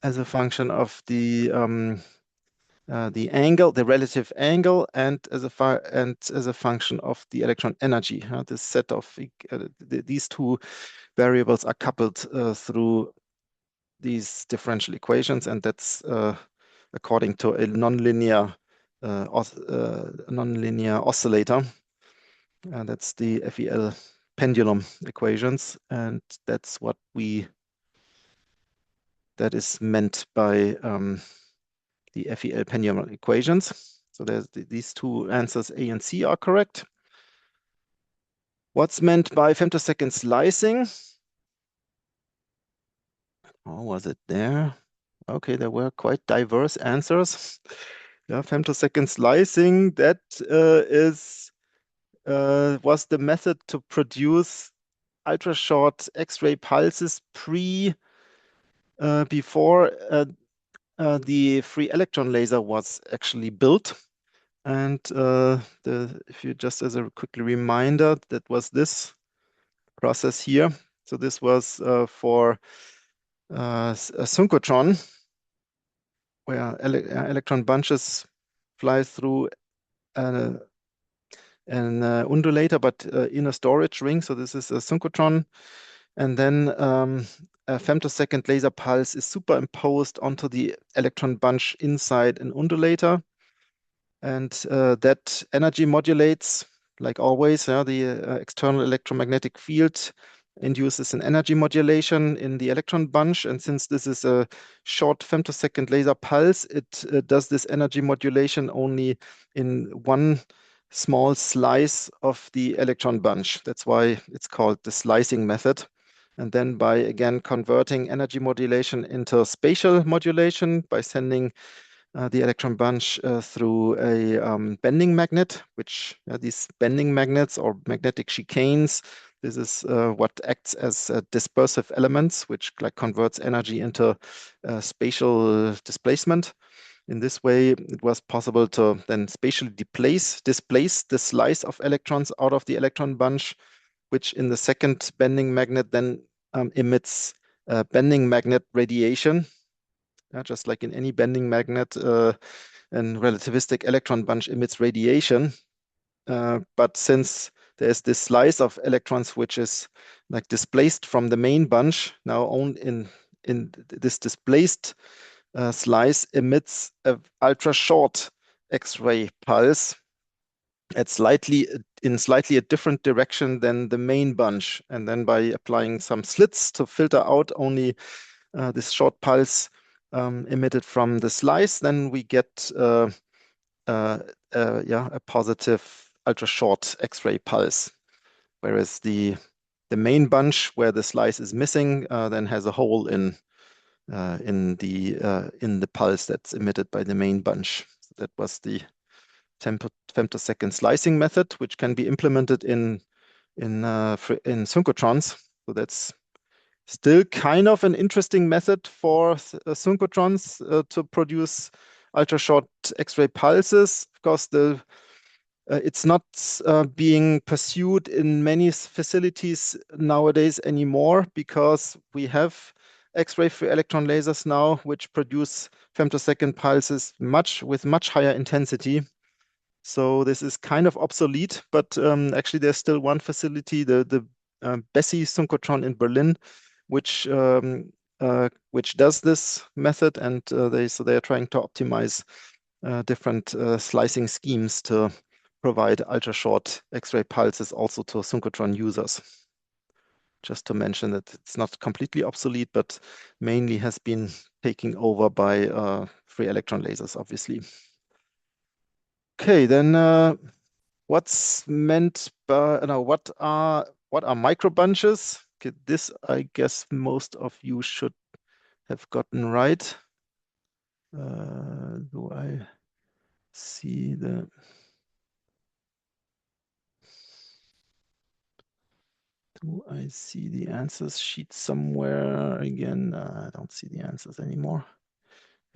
as a function of the angle, the relative angle, and as a function of the electron energy. This set of these two variables are coupled through these differential equations, and that's according to a nonlinear oscillator. That's the FEL pendulum equations, and that's what that is meant by the FEL pendulum equations. So there's these two answers, A and C, are correct. What's meant by femtosecond slicing? Oh, was it there? Okay, there were quite diverse answers. Yeah, femtosecond slicing, that was the method to produce ultra-short X-ray pulses before the free electron laser was actually built. And if you just as a quick reminder, that was this process here. So this was for a synchrotron, where electron bunches fly through an undulator, but in a storage ring. So this is a synchrotron. And then a femtosecond laser pulse is superimposed onto the electron bunch inside an undulator. And that energy modulates, like always, the external electromagnetic field induces an energy modulation in the electron bunch. And since this is a short femtosecond laser pulse, it does this energy modulation only in one small slice of the electron bunch. That's why it's called the slicing method. And then by, again, converting energy modulation into spatial modulation by sending the electron bunch through a bending magnet, which these bending magnets or magnetic chicanes, this is what acts as dispersive elements, which like converts energy into spatial displacement. In this way, it was possible to then spatially displace the slice of electrons out of the electron bunch, which in the second bending magnet then emits bending magnet radiation. Just like in any bending magnet, and relativistic electron bunch emits radiation. But since there's this slice of electrons which is like displaced from the main bunch, now only in this displaced slice emits an ultra short X-ray pulse in slightly a different direction than the main bunch. And then by applying some slits to filter out only this short pulse emitted from the slice, then we get a positive ultra short X-ray pulse. Whereas the main bunch where the slice is missing then has a hole in the pulse that's emitted by the main bunch. So that was the femtosecond slicing method, which can be implemented in synchrotrons. So that's still kind of an interesting method for synchrotrons to produce ultra-short X-ray pulses. Of course, it's not being pursued in many facilities nowadays anymore because we have X-ray free electron lasers now, which produce femtosecond pulses with much higher intensity. So this is kind of obsolete, but actually there's still one facility, the Bessie synchrotron in Berlin, which does this method, and they are trying to optimize different slicing schemes to provide ultra short X-ray pulses also to synchrotron users. Just to mention that it's not completely obsolete, but mainly has been taken over by free electron lasers, obviously. Okay, then what's meant by what are microbunches? Okay, this I guess most of you should have gotten right. Do I see the answers sheet somewhere again? I don't see the answers anymore.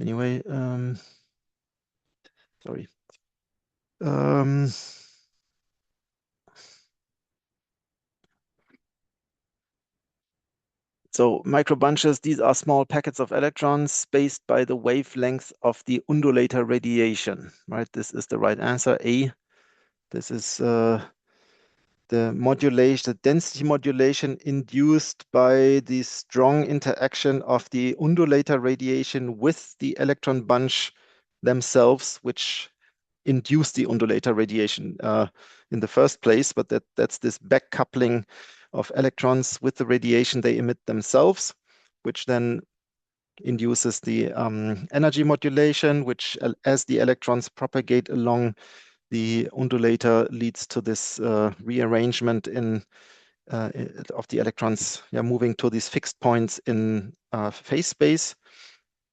Anyway, sorry. So microbunches, these are small packets of electrons spaced by the wavelength of the undulator radiation, right? This is the right answer, A. This is the modulation, the density modulation induced by the strong interaction of the undulator radiation with the electron bunch themselves, which induce the undulator radiation in the first place, but that's this back coupling of electrons with the radiation they emit themselves, which then induces the energy modulation, which as the electrons propagate along the undulator leads to this rearrangement of the electrons moving to these fixed points in phase space.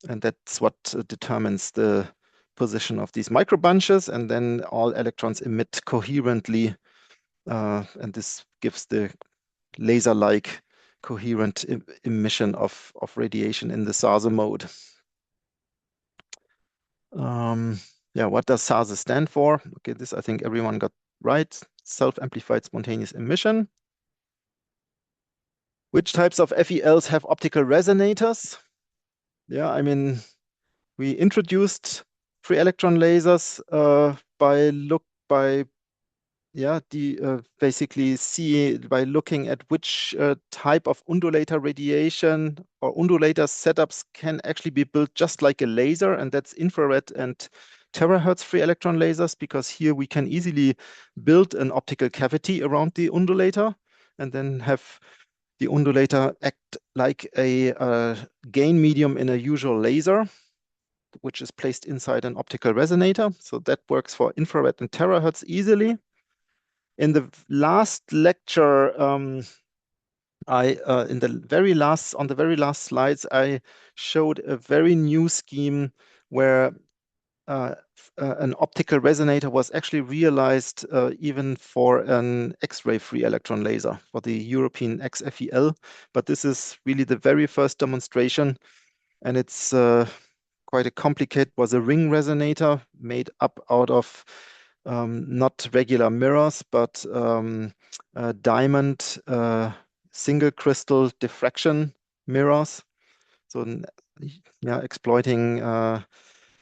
And that's what determines the position of these microbunches. And then all electrons emit coherently. And this gives the laser-like coherent emission of radiation in the SARSA mode. What does SARSA stand for? Okay, this I think everyone got right. Self-amplified spontaneous emission. Which types of FELs have optical resonators? Yeah, I mean, we introduced free electron lasers by basically see by looking at which type of undulator radiation or undulator setups can actually be built just like a laser, and that's infrared and terahertz free electron lasers, because here we can easily build an optical cavity around the undulator and then have the undulator act like a gain medium in a usual laser, which is placed inside an optical resonator. So that works for infrared and terahertz easily. In the last lecture, on the very last slides, I showed a very new scheme where an optical resonator was actually realized even for an X-ray free electron laser for the European XFEL. But this is really the very first demonstration, and it's quite a complicated. Was a ring resonator made up out of not regular mirrors, but diamond single crystal diffraction mirrors. So exploiting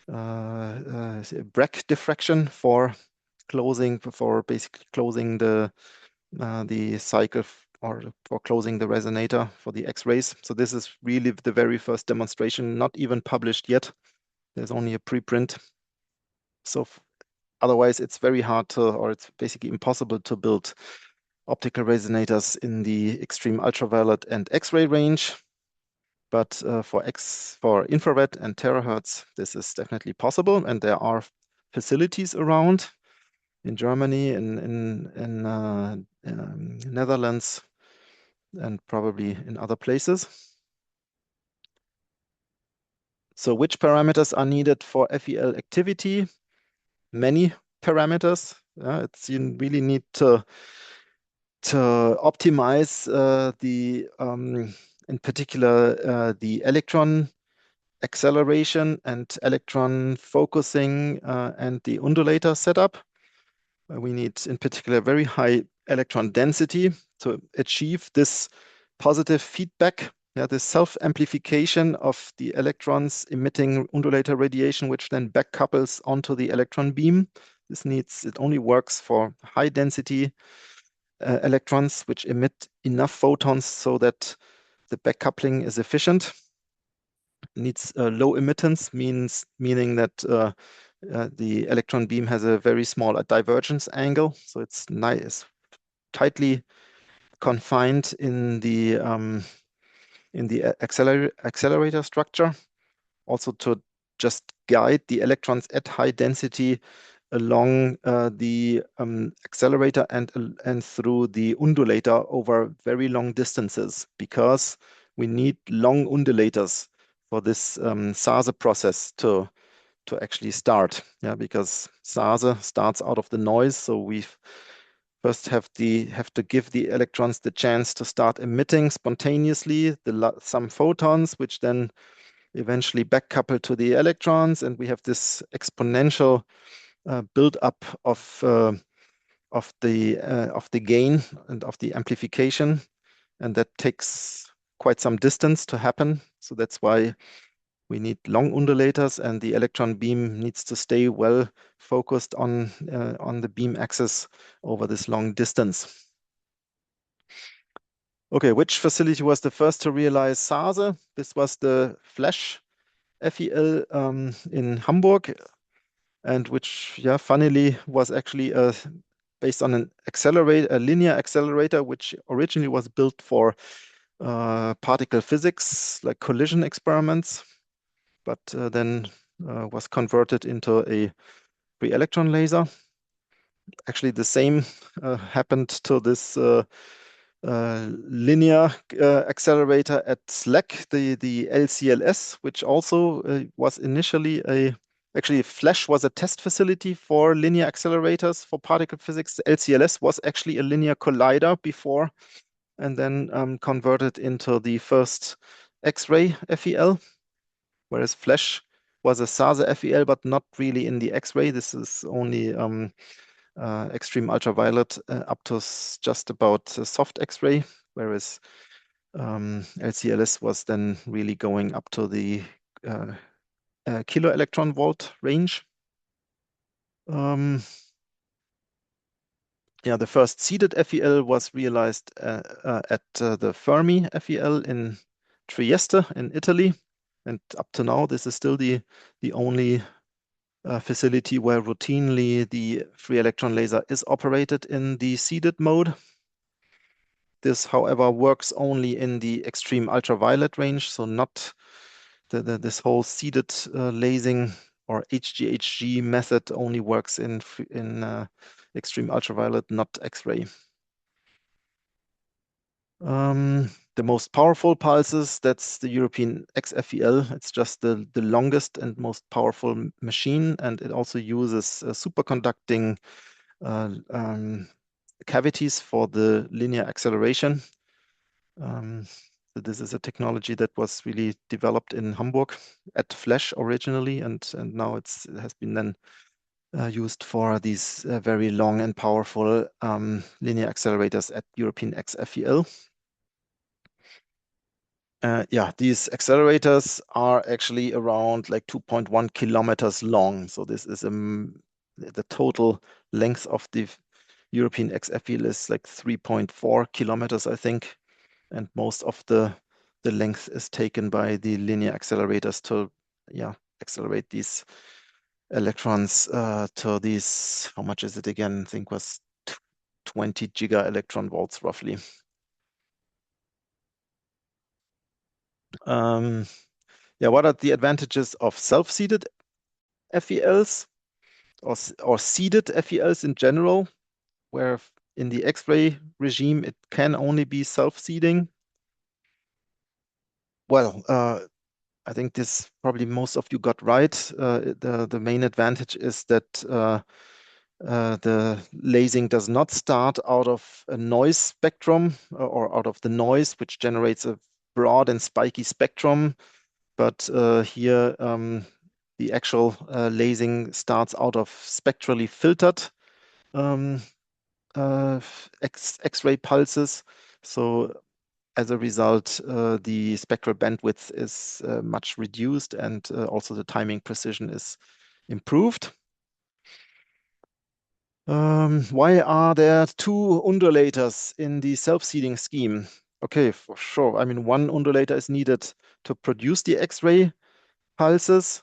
Bragg diffraction for basically closing the cycle or for closing the resonator for the X-rays. So this is really the very first demonstration, not even published yet. There's only a preprint. So otherwise, it's very hard to, or it's basically impossible to build optical resonators in the extreme ultraviolet and X-ray range. But for infrared and terahertz, this is definitely possible, and there are facilities around in Germany, in Netherlands, and probably in other places. So which parameters are needed for FEL activity? Many parameters. You really need to optimize in particular the electron acceleration and electron focusing and the undulator setup. We need in particular very high electron density to achieve this positive feedback, this self-amplification of the electrons emitting undulator radiation, which then back couples onto the electron beam. It only works for high density electrons, which emit enough photons so that the back coupling is efficient. Needs low emittance, meaning that the electron beam has a very small divergence angle, so it's tightly confined in the accelerator structure. Also to just guide the electrons at high density along the accelerator and through the undulator over very long distances, because we need long undulators for this SARSA process to actually start. Because SARSA starts out of the noise, so we first have to give the electrons the chance to start emitting spontaneously some photons, which then eventually back couple to the electrons, and we have this exponential build-up of the gain and of the amplification, and that takes quite some distance to happen. So that's why we need long undulators, and the electron beam needs to stay well focused on the beam axis over this long distance. Okay, which facility was the first to realize SASE? This was the Flash FEL in Hamburg, and which, yeah, funnily was actually based on an accelerator, a linear accelerator, which originally was built for particle physics, like collision experiments, but then was converted into a free electron laser. Actually, the same happened to this linear accelerator at SLAC, the LCLS, which also was initially actually Flash was a test facility for linear accelerators for particle physics. The LCLS was actually a linear collider before, and then converted into the first X-ray FEL, whereas Flash was a SASE FEL, but not really in the X-ray. This is only extreme ultraviolet up to just about soft X-ray, whereas LCLS was then really going up to the kilo electron volt range. Yeah, the first seeded FEL was realized at the Fermi FEL in Trieste in Italy, and up to now, this is still the only facility where routinely the free electron laser is operated in the seeded mode. This, however, works only in the extreme ultraviolet range, so not this whole seeded lasing or HGHG method only works in extreme ultraviolet, not X-ray. The most powerful pulses, that's the European XFEL. It's just the longest and most powerful machine, and it also uses superconducting cavities for the linear acceleration. So this is a technology that was really developed in Hamburg at Flash originally, and now it has been then used for these very long and powerful linear accelerators at European XFEL. Yeah, these accelerators are actually around like 2.1 kilometers long. So this is the total length of the European XFEL is like 3.4 kilometers, I think. And most of the length is taken by the linear accelerators to, yeah, accelerate these electrons to these, how much is it again? I think was 20 giga electron volts roughly. Yeah, what are the advantages of self-seeded FELs or seeded FELs in general, where in the X-ray regime it can only be self-seeding? Well, I think this probably most of you got right. The main advantage is that the lasing does not start out of a noise spectrum or out of the noise, which generates a broad and spiky spectrum. But here, the actual lasing starts out of spectrally filtered um, X-ray pulses. So as a result, the spectral bandwidth is much reduced, and also the timing precision is improved. Why are there two undulators in the self-seeding scheme? Okay, for sure. I mean, one undulator is needed to produce the X-ray pulses,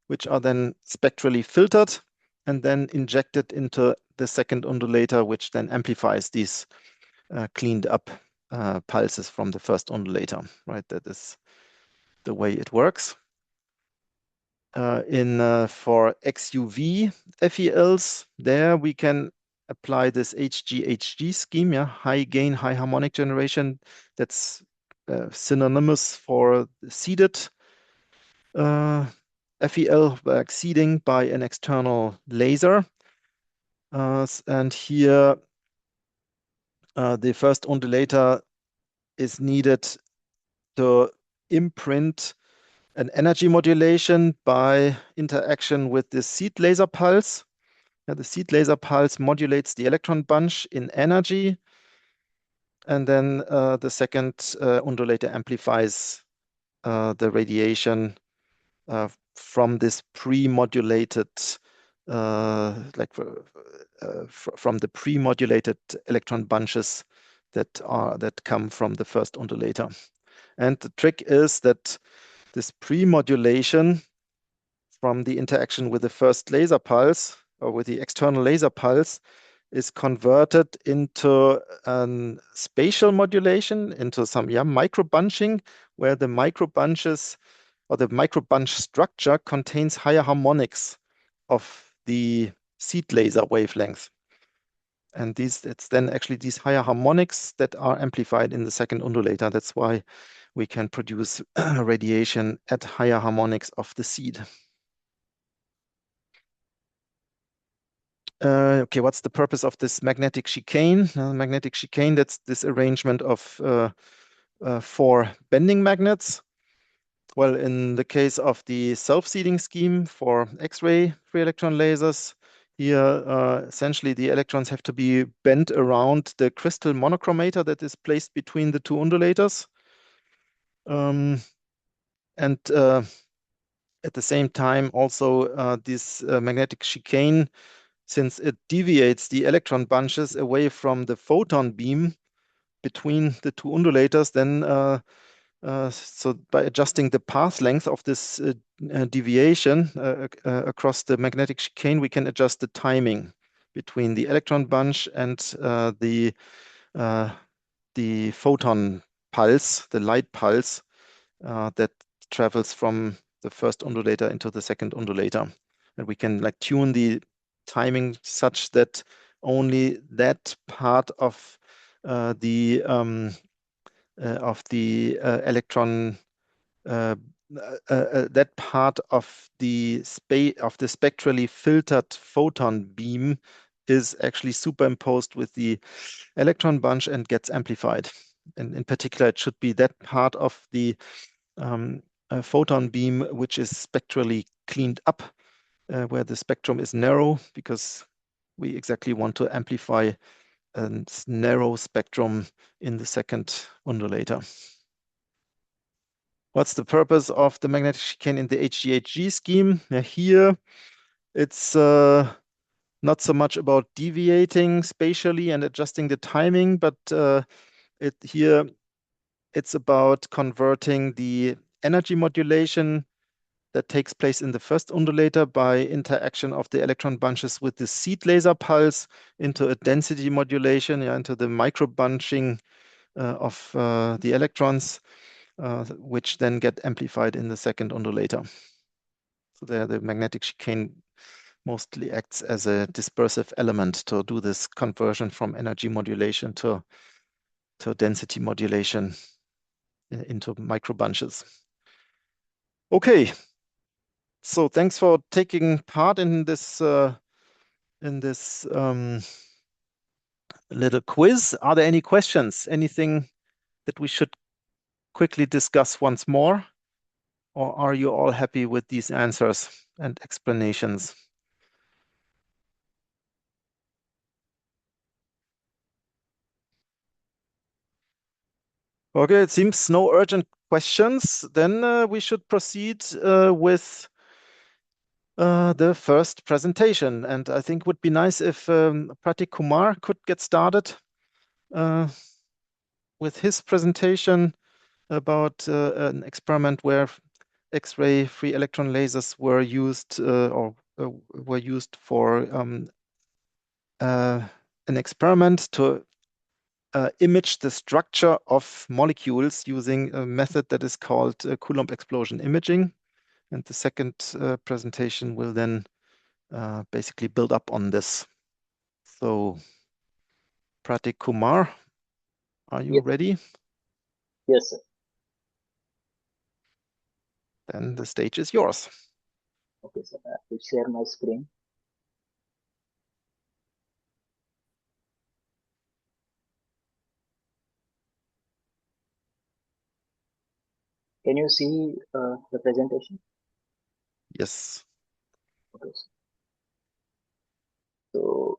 which are then spectrally filtered and then injected into the second undulator, which then amplifies these cleaned up pulses from the first undulator, right? That is the way it works. For XUV FELs, there we can apply this HGHG scheme, yeah, high gain, high harmonic generation. That's synonymous for seeded FEL, like seeding by an external laser. And here, the first undulator is needed to imprint an energy modulation by interaction with the seed laser pulse. Yeah, the seed laser pulse modulates the electron bunch in energy. and then the second undulator amplifies the radiation from this pre-modulated, from the pre-modulated electron bunches that come from the first undulator. And the trick is that this pre-modulation from the interaction with the first laser pulse or with the external laser pulse is converted into spatial modulation, into some micro bunching, where the micro bunches or the micro bunch structure contains higher harmonics of the seed laser wavelength. And it's then actually these higher harmonics that are amplified in the second undulator. That's why we can produce radiation at higher harmonics of the seed. Okay, what's the purpose of this magnetic chicane? Magnetic chicane, that's this arrangement of 4 bending magnets. Well, in the case of the self-seeding scheme for X-ray free electron lasers, here essentially the electrons have to be bent around the crystal monochromator that is placed between the 2 undulators. And at the same time, also this magnetic chicane, since it deviates the electron bunches away from the photon beam between the 2 undulators, then so by adjusting the path length of this deviation across the magnetic chicane, we can adjust the timing between the electron bunch and the photon pulse, the light pulse that travels from the first undulator into the second undulator. And we can like tune the timing such that only that part of the electron that part of the spectrally filtered photon beam is actually superimposed with the electron bunch and gets amplified. And in particular, it should be that part of the photon beam which is spectrally cleaned up, where the spectrum is narrow, because we exactly want to amplify a narrow spectrum in the second undulator. What's the purpose of the magnetic chicane in the HGHG scheme? Here, it's not so much about deviating spatially and adjusting the timing, but here it's about converting the energy modulation that takes place in the first undulator by interaction of the electron bunches with the seed laser pulse into a density modulation, into the micro bunching of the electrons, which then get amplified in the second undulator. So there, the magnetic chicane mostly acts as a dispersive element to do this conversion from energy modulation to density modulation into micro bunches. Okay, so thanks for taking part in this little quiz. Are there any questions? Anything that we should quickly discuss once more? Or are you all happy with these answers and explanations? Okay, it seems no urgent questions. Then we should proceed with the first presentation. And I think it would be nice if Pratik Kumar could get started with his presentation about an experiment where X-ray free electron lasers were used were used for an experiment to image the structure of molecules using a method that is called Coulomb explosion imaging. And the second presentation will then basically build up on this. So, Pratik Kumar, are you ready? Yes, sir. Then the stage is yours. Okay, sir. I will share my screen. Can you see the presentation? Yes. Okay. So,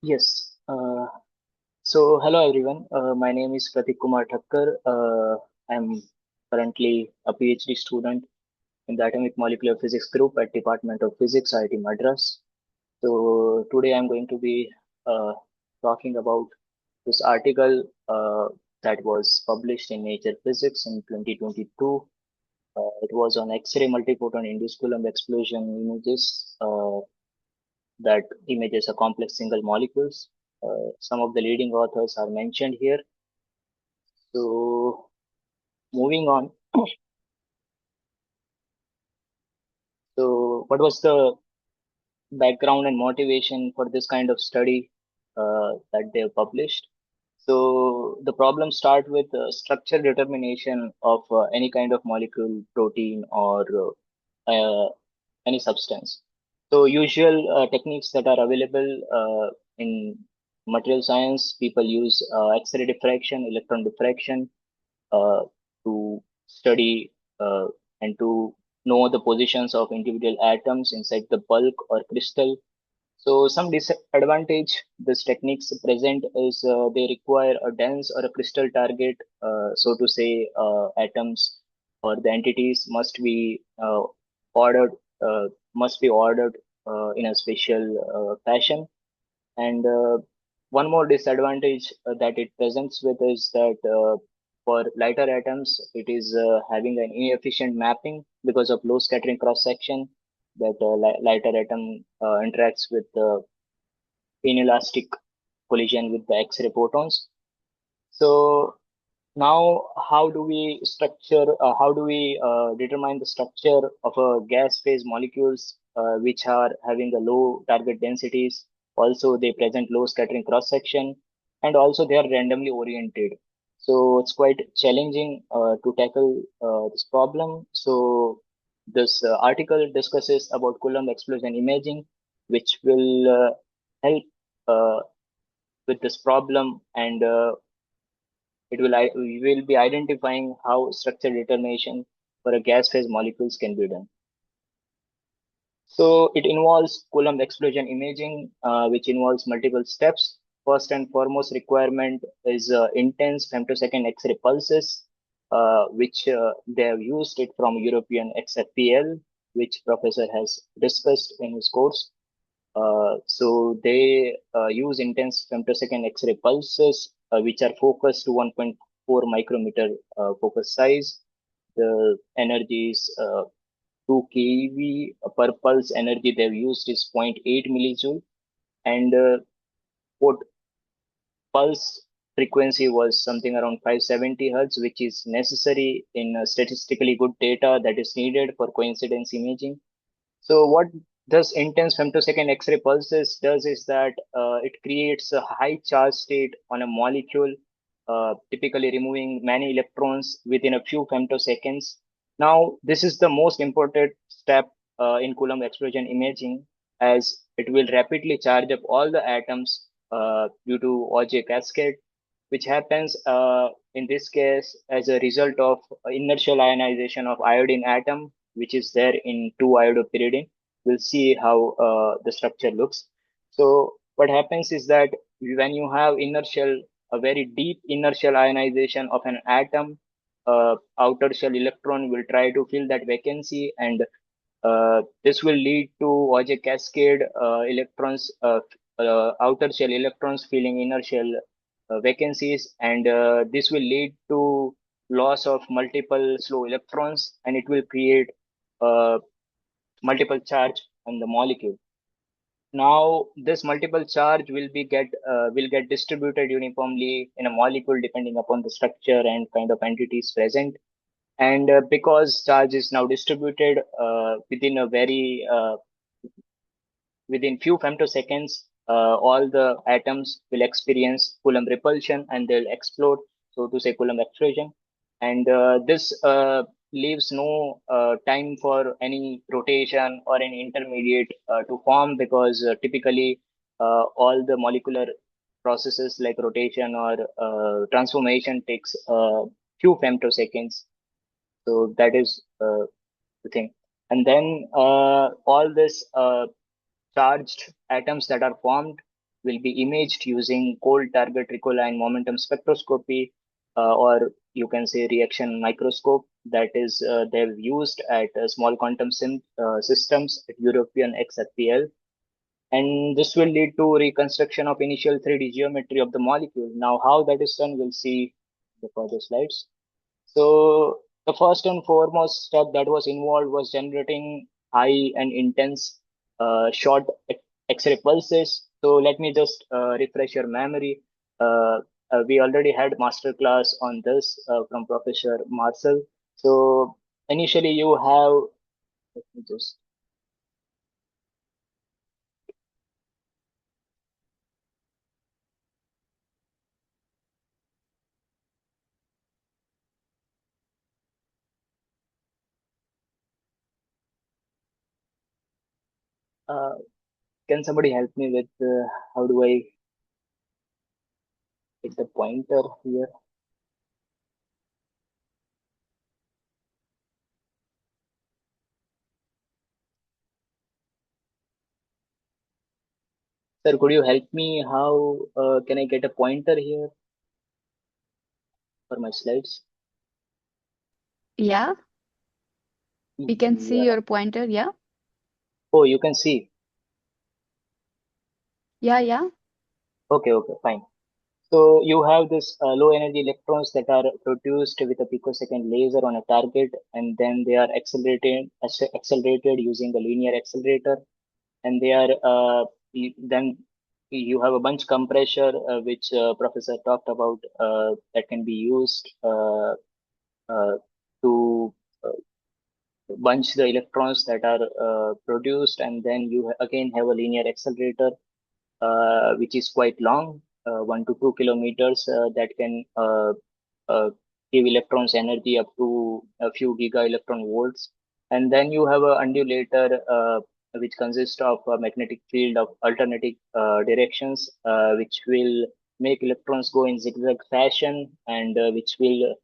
yes, Uh, so, hello everyone. My name is Pratik Kumar Thakkar. I'm currently a PhD student in the Atomic Molecular Physics group at Department of Physics, IIT Madras. So, today I'm going to be uh, talking about this article that was published in Nature Physics in 2022. It was on X-ray multiphoton induced Coulomb explosion images that images a complex single molecules. Some of the leading authors are mentioned here. So moving on. So what was the background and motivation for this kind of study that they have published? So the problem start with structure determination of any kind of molecule, protein, or any substance. So usual techniques that are available in material science, people use X-ray diffraction, electron diffraction uh, to study and to know the positions of individual atoms inside the bulk or crystal. So some disadvantage this techniques present is they require a dense or a crystal target. So to say, atoms or the entities ordered uh, must be ordered in a special fashion. And one more disadvantage that it presents with is that for lighter atoms, it is having an inefficient mapping because of low scattering cross section that lighter atom interacts with inelastic collision with the X-ray photons. So now, how do we determine the structure of a gas phase molecules which are having a low target densities? Also, they present low scattering cross section, and also they are randomly oriented. So it's quite challenging to tackle this problem. So this article discusses about Coulomb explosion imaging, which will help uh, with this problem, and we will be identifying how structure determination for a gas phase molecules can be done. So it involves Coulomb explosion imaging, which involves multiple steps. First and foremost requirement is intense femtosecond X-ray pulses, which they have used it from European XFEL, which professor has discussed in his course. So they use intense femtosecond X-ray pulses, which are focused to 1.4 micrometer focus size. The energy is 2 keV per pulse. Energy they've used is zero point 0.8 millijoule, and put pulse frequency was something around 570 hertz, which is necessary in statistically good data that is needed for coincidence imaging. So what this intense femtosecond X-ray pulses does is that it creates a high charge state on a molecule, typically removing many electrons within a few femtoseconds. Now, this is the most important step in Coulomb explosion imaging, as it will rapidly charge up all the atoms due to Auger cascade, which happens in this case as a result of inertial ionization of iodine atom, which is there in 2-iodopyridine. We'll see how the structure looks. So what happens is that when you have a very deep inertial ionization of an atom, outer shell electron will try to fill that vacancy, and this will lead to Auger cascade outer shell electrons filling inner shell vacancies, and this will lead to loss of multiple slow electrons, and it will create uh, multiple charge on the molecule. Now, this multiple charge will get distributed uniformly in a molecule depending upon the structure and kind of entities present. And because charge is now distributed within few femtoseconds, all the atoms will experience Coulomb repulsion and they'll explode, so to say Coulomb explosion. And this leaves no time for any rotation or any intermediate to form, because typically all the molecular processes like rotation or transformation takes few femtoseconds. So that is the thing. And then all this charged atoms that are formed will be imaged using cold target Ricoline momentum spectroscopy, or you can say reaction microscope. That is, they've used at small quantum systems at European XFEL, and this will lead to reconstruction of initial 3D geometry of the molecule. Now, how that is done, we'll see the further slides. So the first and foremost step that was involved was generating high and intense short X-ray pulses. So let me just refresh your memory. We already had masterclass on this from Professor Marcel. So initially you have, let me just, uh, can somebody help me with how do I hit the pointer here? Sir, could you help me? How can I get a pointer here for my slides? Yeah, we can see Yeah. your pointer. Yeah, Oh, you can see. yeah. Okay, okay, fine. So you have this low energy electrons that are produced with a picosecond laser on a target, and then they are accelerated using a linear accelerator, and they are then you have a bunch compressor, which Professor talked about, that can be used uh, to uh, bunch the electrons that are produced, and then you again have a linear accelerator, which is quite long, 1 to 2 kilometers, that can uh, give electrons energy up to a few giga electron volts. And then you have a undulator, which consists of a magnetic field of alternating directions, which will make electrons go in zigzag fashion, and which will,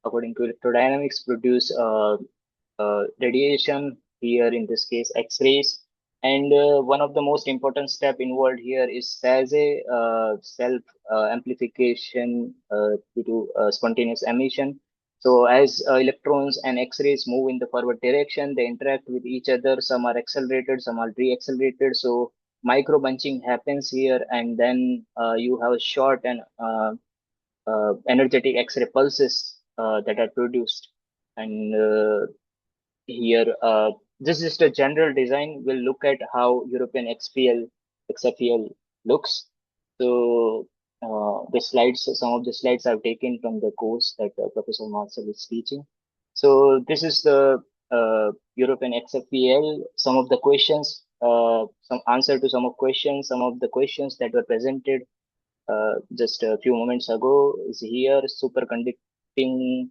according to electrodynamics, produce radiation, here in this case X-rays. And one of the most important step involved here is SASE, self amplification due to spontaneous emission. So as electrons and X-rays move in the forward direction, they interact with each other. Some are accelerated, some are de-accelerated. So micro bunching happens here, and then you have short and energetic X-ray pulses that are produced. And here, this is just a general design. We'll look at how European XFEL looks. So the slides, some of the slides I've taken from the course that Professor Marcel is teaching. So this is the European XFEL. Some of the questions, some answer to some of questions, some of the questions that were presented just a few moments ago is here. Superconducting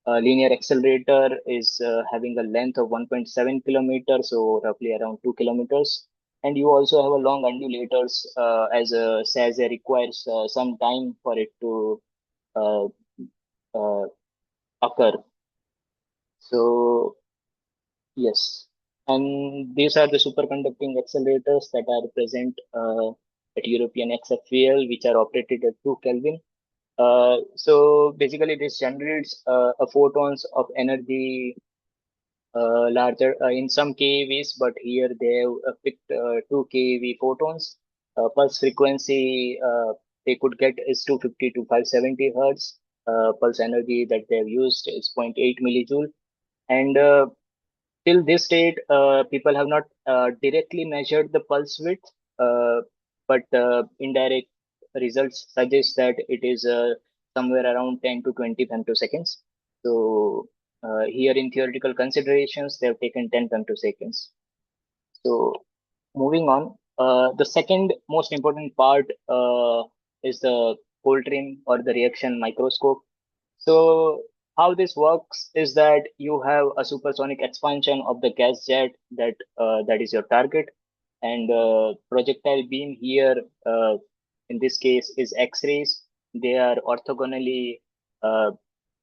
linear accelerator is having a length of 1.7 kilometers, so roughly around 2 kilometers. And you also have a long undulators, as SAS requires some time for it to uh, uh, occur. So yes, and these are the superconducting accelerators that are present at European XFEL, which are operated at 2 Kelvin. So basically, this generates a photons of energy larger in some keVs, but here they have picked 2 keV photons. Pulse frequency they could get is 250 to 570 hertz. Pulse energy that they have used is zero point 0.8 millijoule. And till this date, people have not directly measured the pulse width, but indirect results suggest that it is somewhere around 10 to 20 femtoseconds. So here in theoretical considerations, they have taken 10 femtoseconds. So moving on, the second most important part is the Coulomb or the reaction microscope. So how this works is that you have a supersonic expansion of the gas jet that is your target, and projectile beam here in this case is X-rays. They are orthogonally uh,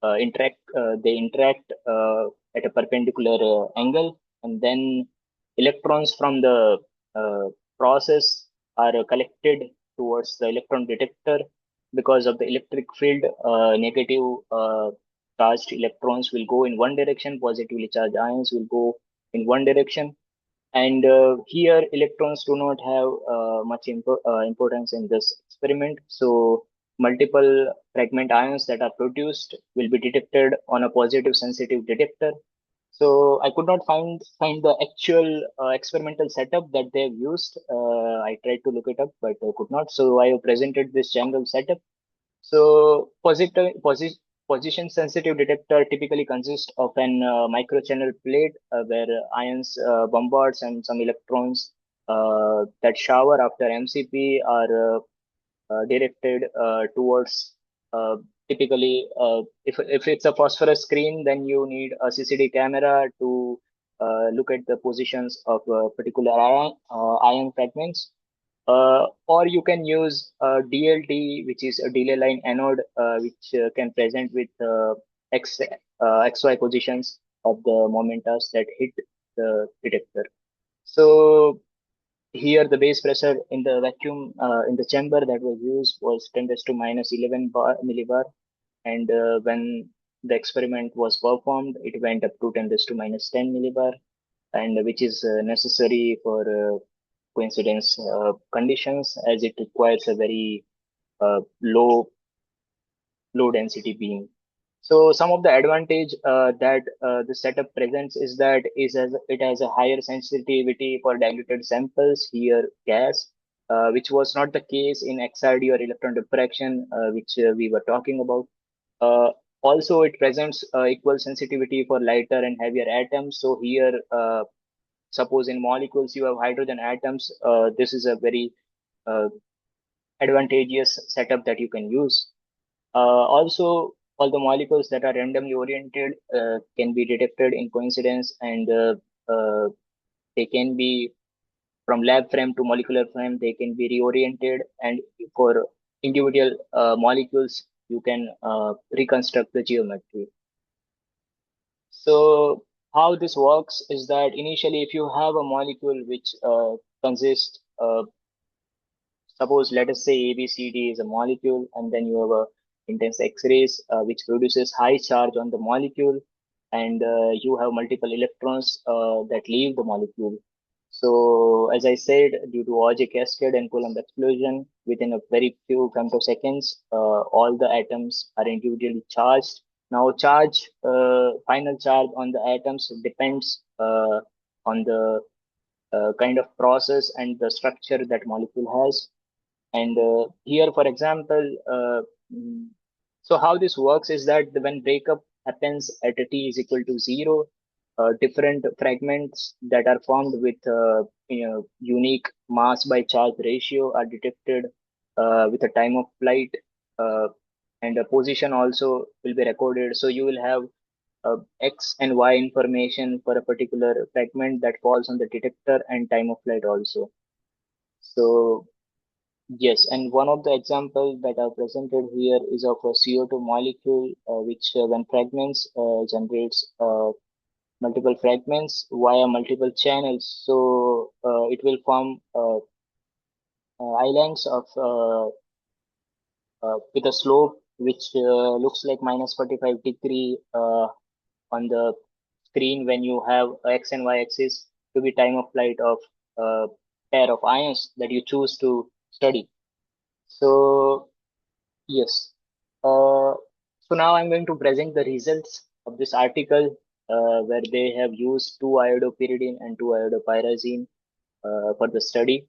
they interact at a perpendicular angle, and then electrons from the uh, process are collected towards the electron detector. Because of the electric field, negative charged electrons will go in one direction, positively charged ions will go in one direction. And here electrons do not have much importance in this experiment. So multiple fragment ions that are produced will be detected on a positive sensitive detector. So I could not find the actual experimental setup that they've used. I tried to look it up, but I could not. So I have presented this general setup. So position sensitive detector typically consists of an microchannel plate where ions bombards and some electrons that shower after MCP are directed towards typically if it's a phosphorus screen, then you need a CCD camera to look at the positions of particular ion fragments. Or you can use DLT, which is a delay line anode, which can present with XY positions of the momentas that hit the detector. So here the base pressure in the vacuum in the chamber that was used was 10 to minus 11 millibar. And when the experiment was performed, it went up to 10 to minus 10 millibar, and which is necessary for coincidence conditions, as it requires a very low density beam. So some of the advantage that the setup presents is that it has a higher sensitivity for diluted samples, here gas, which was not the case in XRD or electron diffraction, which we were talking about. Also, it presents equal sensitivity for lighter and heavier atoms. So here, suppose in molecules you have hydrogen atoms, this is a very uh, advantageous setup that you can use. Also, all the molecules that are randomly oriented can be detected in coincidence, and they can be from lab frame to molecular frame, they can be reoriented. And for individual molecules, you can reconstruct the geometry. So how this works is that initially, if you have a molecule which consists suppose, let us say ABCD is a molecule, and then you have a intense X-rays which produces high charge on the molecule, and you have multiple electrons that leave the molecule. So, as I said, due to Auger cascade and Coulomb explosion, within a very few femtoseconds, all the atoms are individually charged. Now, final charge on the atoms depends on the kind of process and the structure that molecule has. And here, for example, mm, so how this works is that when breakup happens at a t is equal to 0, different fragments that are formed with unique mass by charge ratio are detected with a time of flight, uh, and a position also will be recorded. So you will have X and Y information for a particular fragment that falls on the detector, and time of flight also. So yes, and one of the examples that are presented here is of a CO2 molecule, which when fragments generates multiple fragments via multiple channels. So it will form islands of with a slope which looks like minus 45 degree on the screen when you have X and Y axis to be time of flight of pair of ions that you choose to study. So yes. So now I'm going to present the results of this article where they have used 2-iodopyridine and 2-iodopyrazine for the study.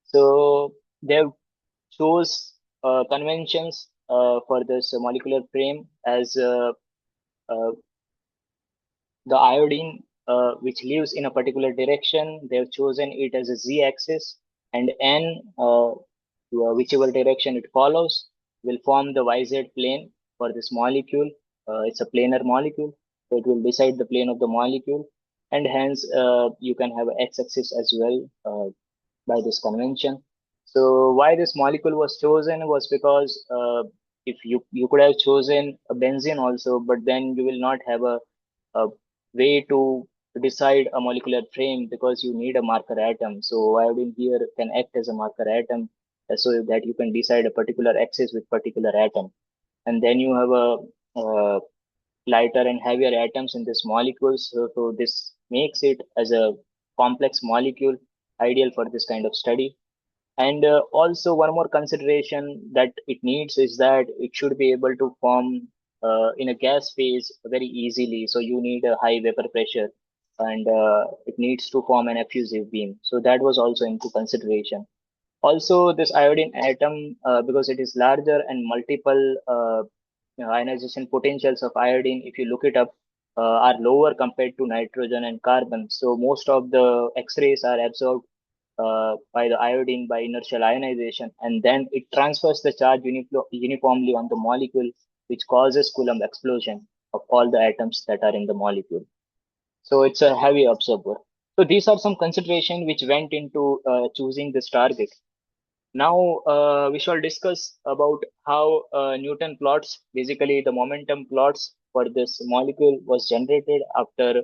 So they have chose conventions for this molecular frame as uh, the iodine which lives in a particular direction. They have chosen it as a z-axis, and n whichever direction it follows will form the YZ plane for this molecule. It's a planar molecule, so it will decide the plane of the molecule, and hence you can have x-axis as well by this convention. So why this molecule was chosen was because if you could have chosen a benzene also, but then you will not have a way to decide a molecular frame because you need a marker atom. So iodine here can act as a marker atom so that you can decide a particular axis with particular atom. And then you have a lighter and heavier atoms in this molecule. So this makes it as a complex molecule, ideal for this kind of study. And also one more consideration that it needs is that it should be able to form in a gas phase very easily. So you need a high vapor pressure, and it needs to form an effusive beam. So that was also into consideration. Also, this iodine atom, because it is larger and multiple ionization potentials of iodine, if you look it up, are lower compared to nitrogen and carbon. So most of the X-rays are absorbed by the iodine by inertial ionization, and then it transfers the charge uniformly on the molecule, which causes Coulomb explosion of all the atoms that are in the molecule. So it's a heavy absorber. So these are some consideration which went into choosing this target. Now we shall discuss about how Newton plots, basically the momentum plots for this molecule was generated after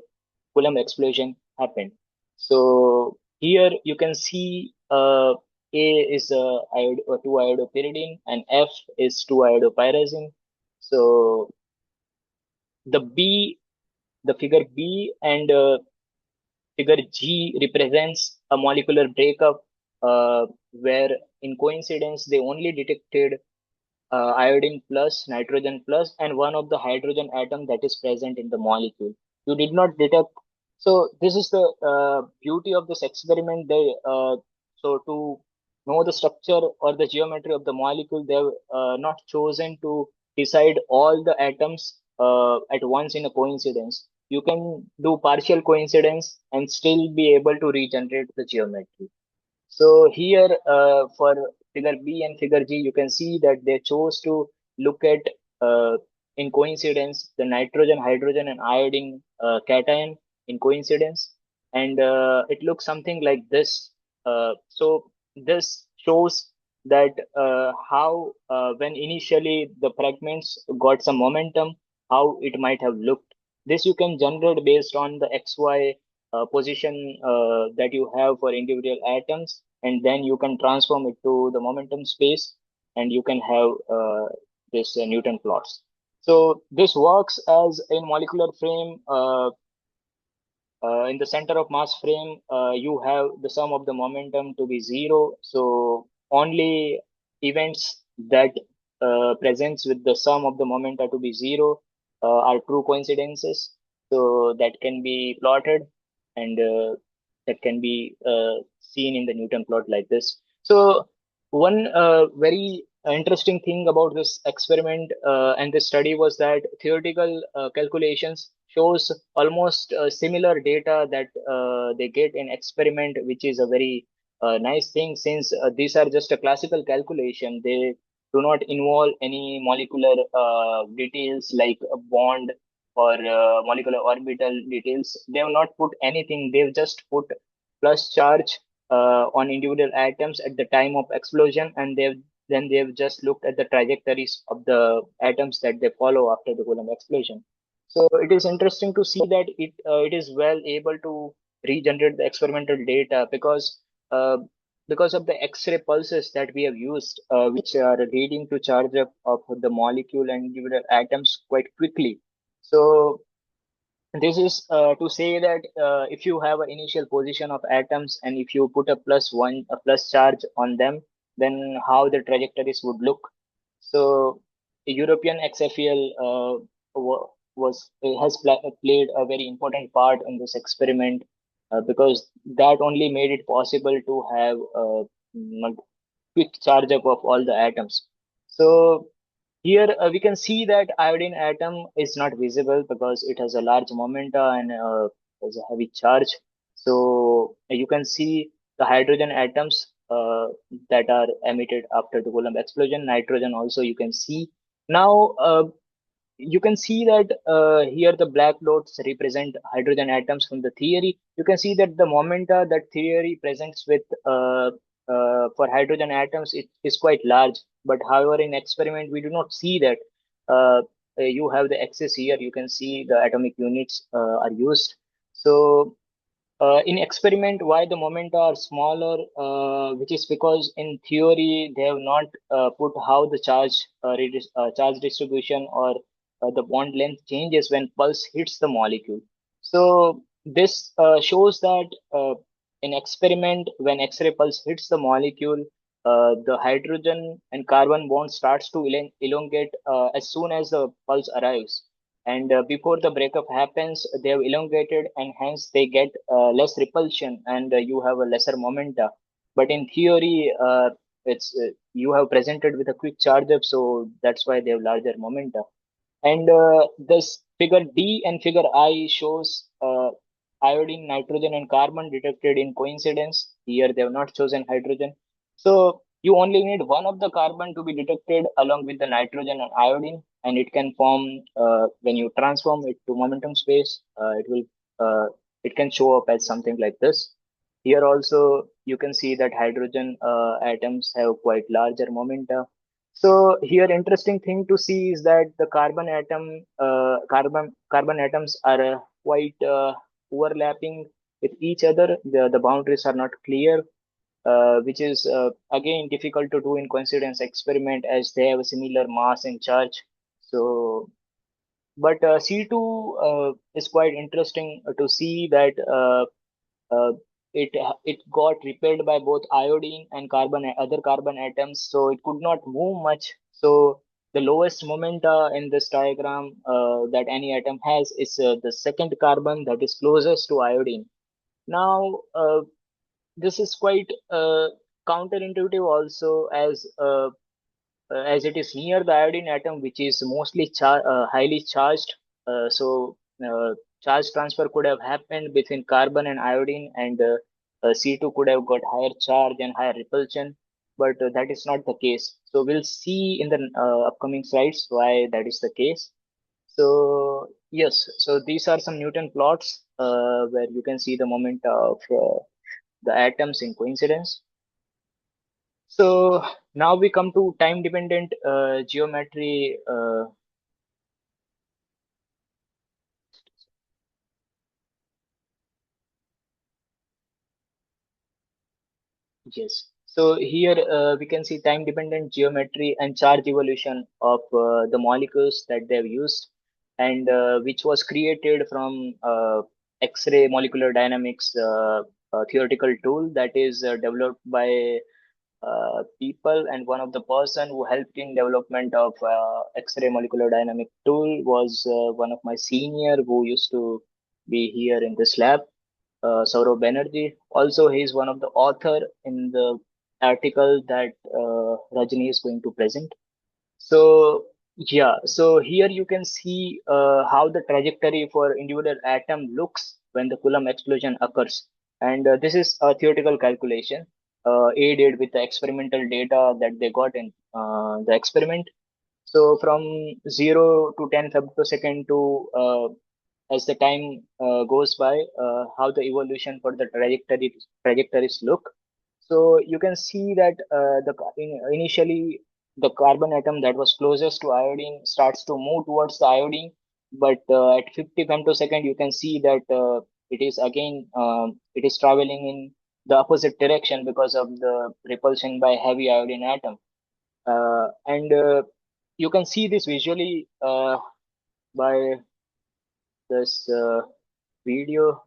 Coulomb explosion happened. So here you can see A is 2-iodopyridine and F is 2-iodopyrazine. So the figure B and figure G represents a molecular breakup where in coincidence they only detected iodine plus, nitrogen plus, and one of the hydrogen atom that is present in the molecule. You did not detect. So this is the beauty of this experiment. So to know the structure or the geometry of the molecule, they have not chosen to decide all the atoms at once in a coincidence. You can do partial coincidence and still be able to regenerate the geometry. So here for figure B and figure G, you can see that they chose to look at in coincidence the nitrogen, hydrogen, and iodine cation in coincidence, and it looks something like this. So this shows that how when initially the fragments got some momentum, how it might have looked. This you can generate based on the XY position that you have for individual atoms, and then you can transform it to the momentum space, and you can have this Newton plots. So this works as in molecular frame. In the center of mass frame, you have the sum of the momentum to be zero. So only events that presents with the sum of the momenta to be zero are true coincidences. So that can be plotted, and that can be seen in the Newton plot like this. So one very interesting thing about this experiment and this study was that theoretical calculations shows almost similar data that they get in experiment, which is a very nice thing, since these are just a classical calculation. They do not involve any molecular details like a bond or molecular orbital details. They have not put anything. They've just put plus charge on individual atoms at the time of explosion, and they've just looked at the trajectories of the atoms that they follow after the Coulomb explosion. So it is interesting to see that it is well able to regenerate the experimental data uh, because of the X-ray pulses that we have used, which are leading to charge up of the molecule and individual atoms quite quickly. So this is to say that if you have an initial position of atoms and if you put a plus charge on them, then how the trajectories would look. So the European XFEL played a very important part in this experiment because that only made it possible to have a quick charge up of all the atoms. So here we can see that iodine atom is not visible because it has a large momenta and has a heavy charge. So you can see the hydrogen atoms that are emitted after the Coulomb explosion. Nitrogen also you can see. Now you can see that here the black dots represent hydrogen atoms from the theory. You can see that the momenta that theory presents with for hydrogen atoms it is quite large. But however, in experiment we do not see that. You have the axis here. You can see the atomic units are used. So In experiment, why the momenta are smaller, which is because in theory they have not put how the charge distribution or the bond length changes when pulse hits the molecule. So this shows that in experiment, when X-ray pulse hits the molecule, the hydrogen and carbon bond starts to elongate as soon as the pulse arrives, and before the breakup happens they have elongated, and hence they get less repulsion, and you have a lesser momenta. But in theory, it's you have presented with a quick charge up, so that's why they have larger momenta. And this figure D and figure I shows iodine, nitrogen, and carbon detected in coincidence. Here they have not chosen hydrogen. So you only need one of the carbon to be detected along with the nitrogen and iodine, and it can form when you transform it to momentum space. It can show up as something like this. Here also you can see that hydrogen atoms have quite larger momenta. So here, interesting thing to see is that the carbon atoms are quite overlapping with each other. The boundaries are not clear, which is again difficult to do in coincidence experiment as they have a similar mass and charge. So, but C2 is quite interesting to see that. Uh, it got repelled by both iodine and other carbon atoms, so it could not move much. So the lowest momenta in this diagram that any atom has is the second carbon that is closest to iodine. Now this is quite counterintuitive also, as it is near the iodine atom, which is mostly highly charged. So charge transfer could have happened between carbon and iodine, and C2 could have got higher charge and higher repulsion, but that is not the case. So we'll see in the upcoming slides why that is the case. So yes, so these are some Newton plots where you can see the moment of the atoms in coincidence. So now we come to time dependent geometry. Yes. So here we can see time dependent geometry and charge evolution of the molecules that they've used, and which was created from X-ray molecular dynamics theoretical tool that is developed by people, and one of the person who helped in development of X-ray molecular dynamic tool was one of my senior who used to be here in this lab, Saurav Banerjee. Also, he is one of the author in the article that Rajni is going to present. So yeah, so here you can see how the trajectory for individual atom looks when the Coulomb explosion occurs. And this is a theoretical calculation aided with the experimental data that they got in the experiment. So from 0 to 10 femtosecond to as the time goes by, how the evolution for the trajectories look. So you can see that initially the carbon atom that was closest to iodine starts to move towards the iodine, but at 50 femtosecond you can see that it is again it is traveling in the opposite direction because of the repulsion by heavy iodine atom, and you can see this visually by this video.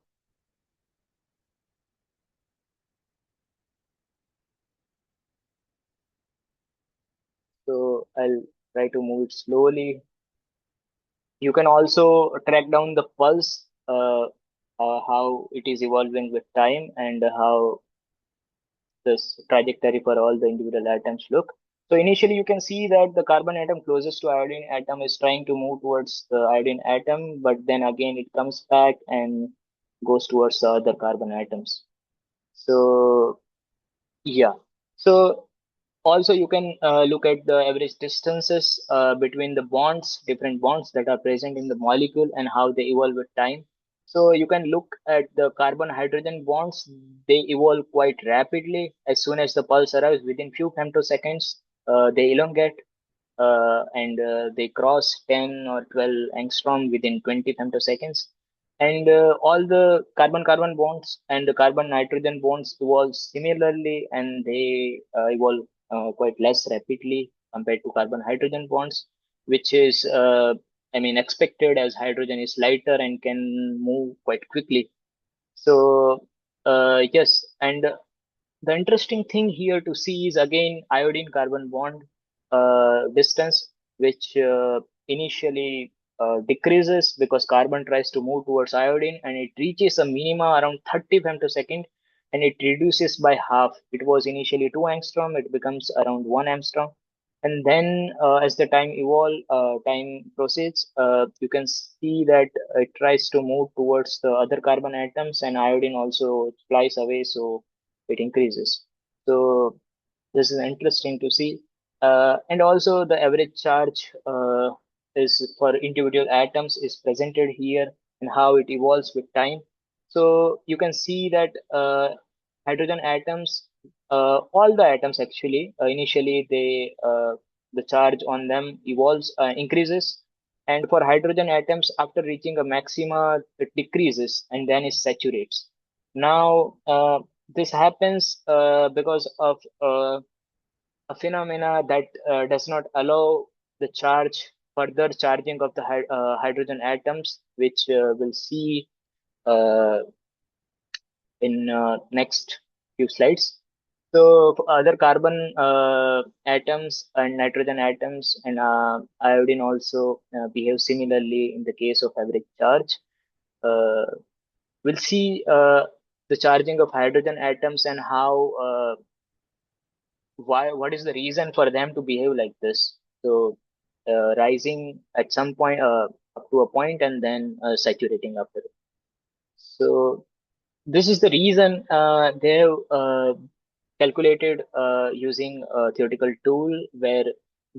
So I'll try to move it slowly. You can also track down the pulse, how it is evolving with time, and how this trajectory for all the individual atoms look. So initially you can see that the carbon atom closest to iodine atom is trying to move towards the iodine atom, but then again it comes back and goes towards the other carbon atoms. So yeah. So also, you can look at the average distances between the bonds, different bonds that are present in the molecule, and how they evolve with time. So you can look at the carbon-hydrogen bonds. They evolve quite rapidly. As soon as the pulse arrives, within few femtoseconds, they elongate and they cross 10 or 12 angstrom within 20 femtoseconds. And all the carbon-carbon bonds and the carbon-nitrogen bonds evolve similarly, and they evolve quite less rapidly compared to carbon-hydrogen bonds, which is, I mean, expected as hydrogen is lighter and can move quite quickly. So, yes, and the interesting thing here to see is again iodine carbon bond distance, which initially decreases because carbon tries to move towards iodine and it reaches a minima around 30 femtosecond and it reduces by half. It was initially 2 angstrom, it becomes around 1 angstrom. And then as the time proceeds, you can see that it tries to move towards the other carbon atoms and iodine also flies away. So it increases. So this is interesting to see. And also the average charge is for individual atoms is presented here and how it evolves with time. So you can see that hydrogen atoms, all the atoms actually, initially the charge on them increases. And for hydrogen atoms, after reaching a maxima, it decreases and then it saturates. Now, this happens because of a phenomena that does not allow the further charging of the hydrogen atoms, which we'll see uh, in next few slides. So for other carbon atoms and nitrogen atoms and iodine also behave similarly in the case of average charge. Uh, we'll see the charging of hydrogen atoms and how what is the reason for them to behave like this. So rising at some point up to a point and then saturating after it. So this is the reason they have calculated using a theoretical tool where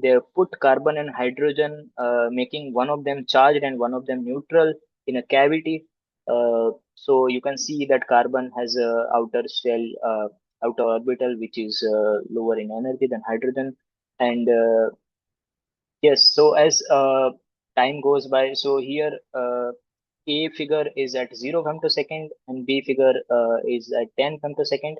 they have put carbon and hydrogen, making one of them charged and one of them neutral in a cavity. So you can see that carbon has a outer orbital, which is lower in energy than hydrogen. And yes, so as time goes by, so here A figure is at 0 femtosecond and B figure is at 10 femtosecond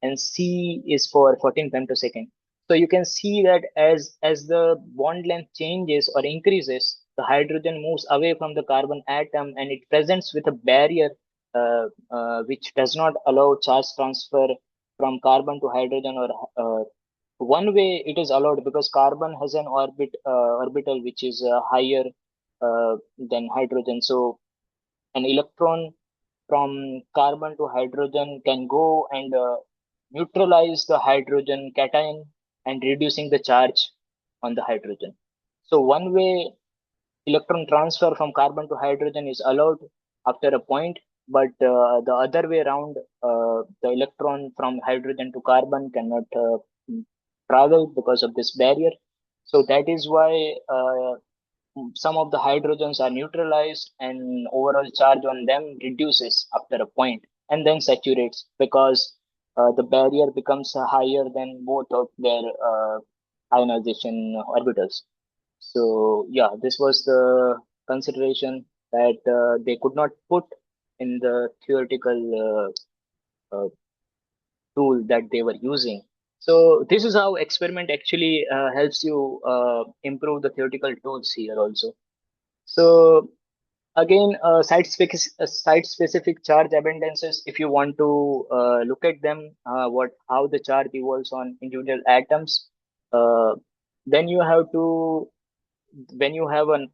and C is for 14 femtosecond. So you can see that as the bond length changes or increases, the hydrogen moves away from the carbon atom and it presents with a barrier which does not allow charge transfer from carbon to hydrogen or one way it is allowed because carbon has an orbital which is higher than hydrogen. So an electron from carbon to hydrogen can go and neutralize the hydrogen cation and reducing the charge on the hydrogen. So one way electron transfer from carbon to hydrogen is allowed after a point, but the other way around, the electron from hydrogen to carbon cannot travel because of this barrier. So that is why some of the hydrogens are neutralized and overall charge on them reduces after a point and then saturates because the barrier becomes higher than both of their ionization orbitals. So yeah, this was the consideration that they could not put in the theoretical tool that they were using. So this is how experiment actually helps you improve the theoretical tools here also. So again, site-specific charge abundances. If you want to look at them, how the charge evolves on individual atoms, uh, then you have to when you have a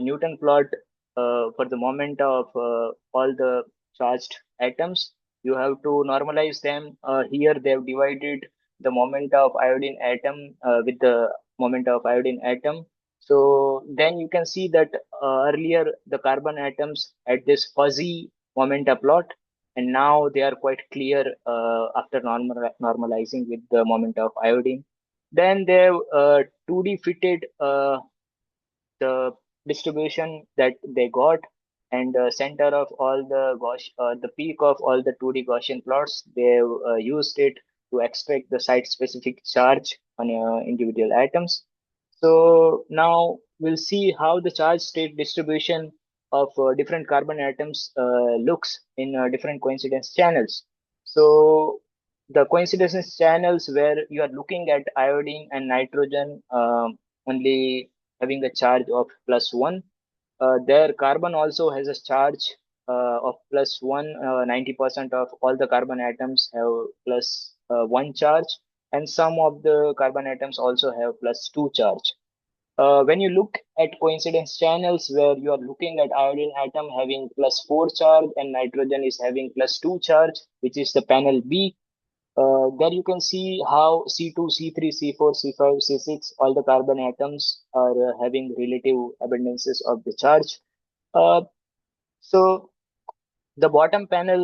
Newton plot for the moment of all the charged atoms, you have to normalize them. Here they have divided the moment of iodine atom with the moment of iodine atom. So then you can see that earlier the carbon atoms had this fuzzy momenta plot, and now they are quite clear after normalizing with the moment of iodine. Then they have 2D fitted the distribution that they got and center of all the peak of all the 2D Gaussian plots, they used it to extract the site-specific charge on individual atoms. So now we'll see how the charge state distribution of different carbon atoms looks in different coincidence channels. So the coincidence channels where you are looking at iodine and nitrogen only having a charge of +1, their carbon also has a charge of +1. 90% of all the carbon atoms have +1 charge, and some of the carbon atoms also have +2 charge. When you look at coincidence channels where you are looking at iodine atom having +4 charge and nitrogen is having +2 charge, which is the panel B, there you can see how C2, C3, C4, C5, C6, all the carbon atoms are having relative abundances of the charge. So the bottom panel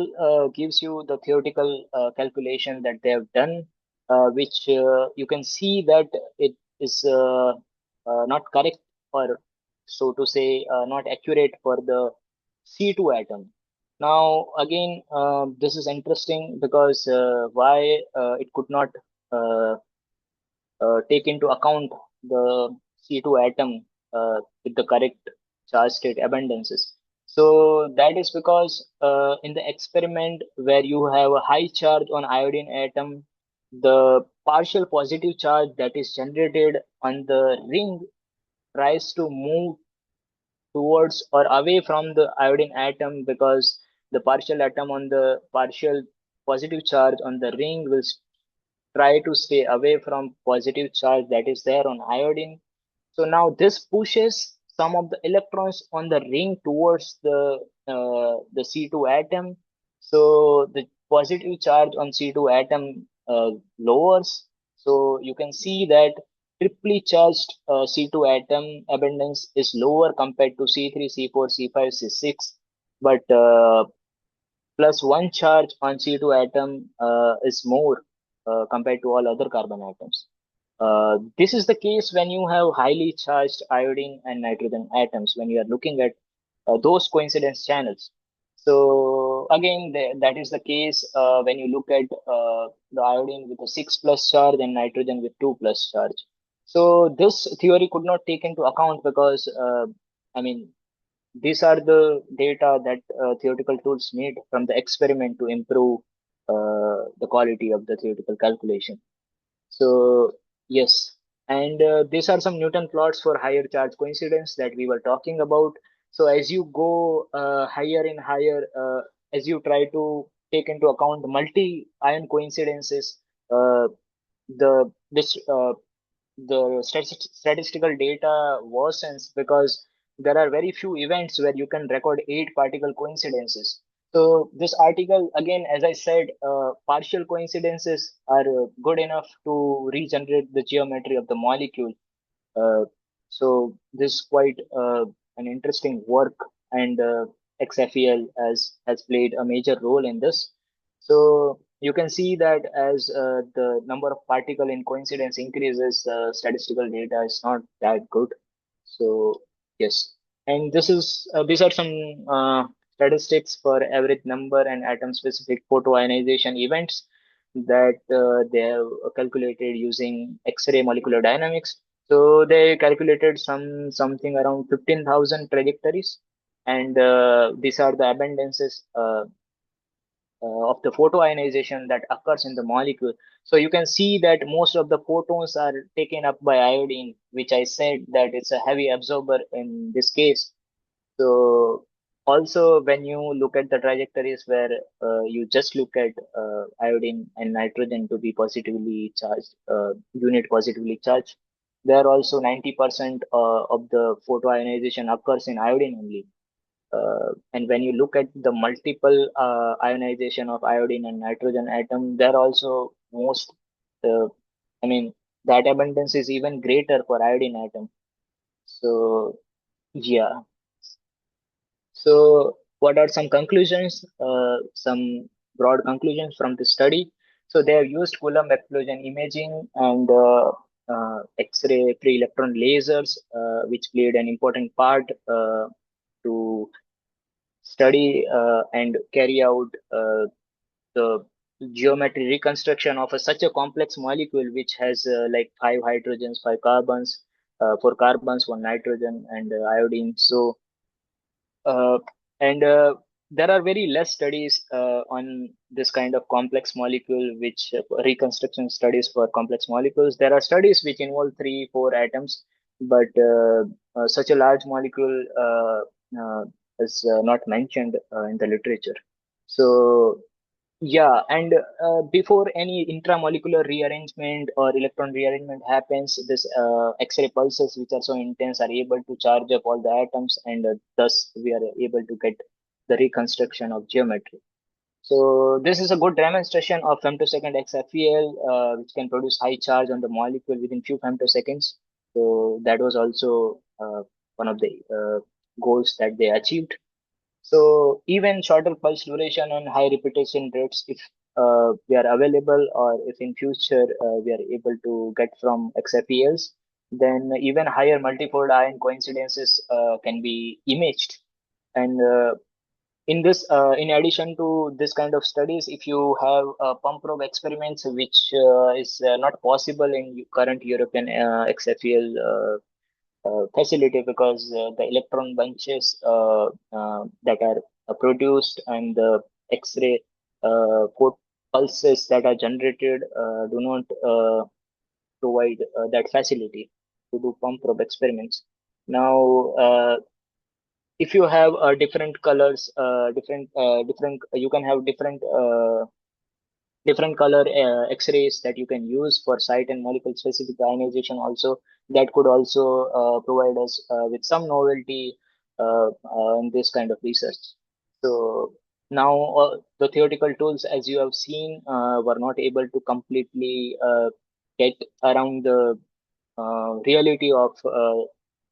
gives you the theoretical calculation that they have done, which you can see that it is not correct, or so to say, not accurate for the C2 atom. Now, again, this is interesting because why it could not uh, take into account the C2 atom with the correct charge state abundances. So that is because in the experiment where you have a high charge on iodine atom, the partial positive charge that is generated on the ring tries to move towards or away from the iodine atom, because the partial atom on the partial positive charge on the ring will try to stay away from positive charge that is there on iodine. So now this pushes some of the electrons on the ring towards the C2 atom. So the positive charge on C2 atom lowers. So you can see that triply charged C2 atom abundance is lower compared to C3, C4, C5, C6. But +1 charge on C2 atom is more compared to all other carbon atoms. This is the case when you have highly charged iodine and nitrogen atoms, when you are looking at those coincidence channels. So again, that is the case when you look at the iodine with a 6+ charge and nitrogen with 2+ charge. So this theory could not take into account because, I mean, these are the data that theoretical tools need from the experiment to improve the quality of the theoretical calculation. So yes, and these are some Newton plots for higher charge coincidence that we were talking about. So as you go higher and higher, as you try to take into account the multi-ion coincidences, uh, the statistical data worsens because there are very few events where you can record 8 particle coincidences. So this article, again, as I said, partial coincidences are good enough to regenerate the geometry of the molecule. Uh, so this is quite an interesting work, and XFEL has played a major role in this. So you can see that as the number of particle in coincidence increases, statistical data is not that good. So yes, and these are some statistics for average number and atom-specific photoionization events that they have calculated using X-ray molecular dynamics. So they calculated something around 15,000 trajectories, and these are the abundances of the photoionization that occurs in the molecule. So you can see that most of the photons are taken up by iodine, which I said that it's a heavy absorber in this case. So also when you look at the trajectories where you just look at iodine and nitrogen to be positively charged, unit positively charged, there also 90% of the photoionization occurs in iodine only. And when you look at the multiple ionization of iodine and nitrogen atom, there also most, uh, I mean, that abundance is even greater for iodine atom. So yeah. So what are some conclusions? Some broad conclusions from the study. So they have used Coulomb explosion imaging and X-ray free electron lasers, which played an important part to study and carry out the geometry reconstruction of such a complex molecule which has like 5 hydrogens, 5 carbons, 4 carbons, 1 nitrogen, and iodine. So Uh, and there are very less studies on this kind of complex molecule, which reconstruction studies for complex molecules. There are studies which involve three, four atoms, but such a large molecule is not mentioned in the literature. So yeah, and before any intramolecular rearrangement or electron rearrangement happens, this X-ray pulses, which are so intense, are able to charge up all the atoms, and thus we are able to get the reconstruction of geometry. So this is a good demonstration of femtosecond XFEL, which can produce high charge on the molecule within few femtoseconds. So that was also one of the goals that they achieved. So even shorter pulse duration and high repetition rates, if they are available, or if in future we are able to get from XFELs, then even higher multifold ion coincidences can be imaged. And in addition to this kind of studies, if you have pump probe experiments, which is not possible in current European XFEL facility, because the electron bunches that are produced and the X-ray pulses that are generated do not provide that facility to do pump probe experiments. Now, if you have different colors, you can have different color X-rays that you can use for site and molecule specific ionization also. That could also provide us with some novelty in this kind of research. So now the theoretical tools, as you have seen, were not able to completely get around the reality of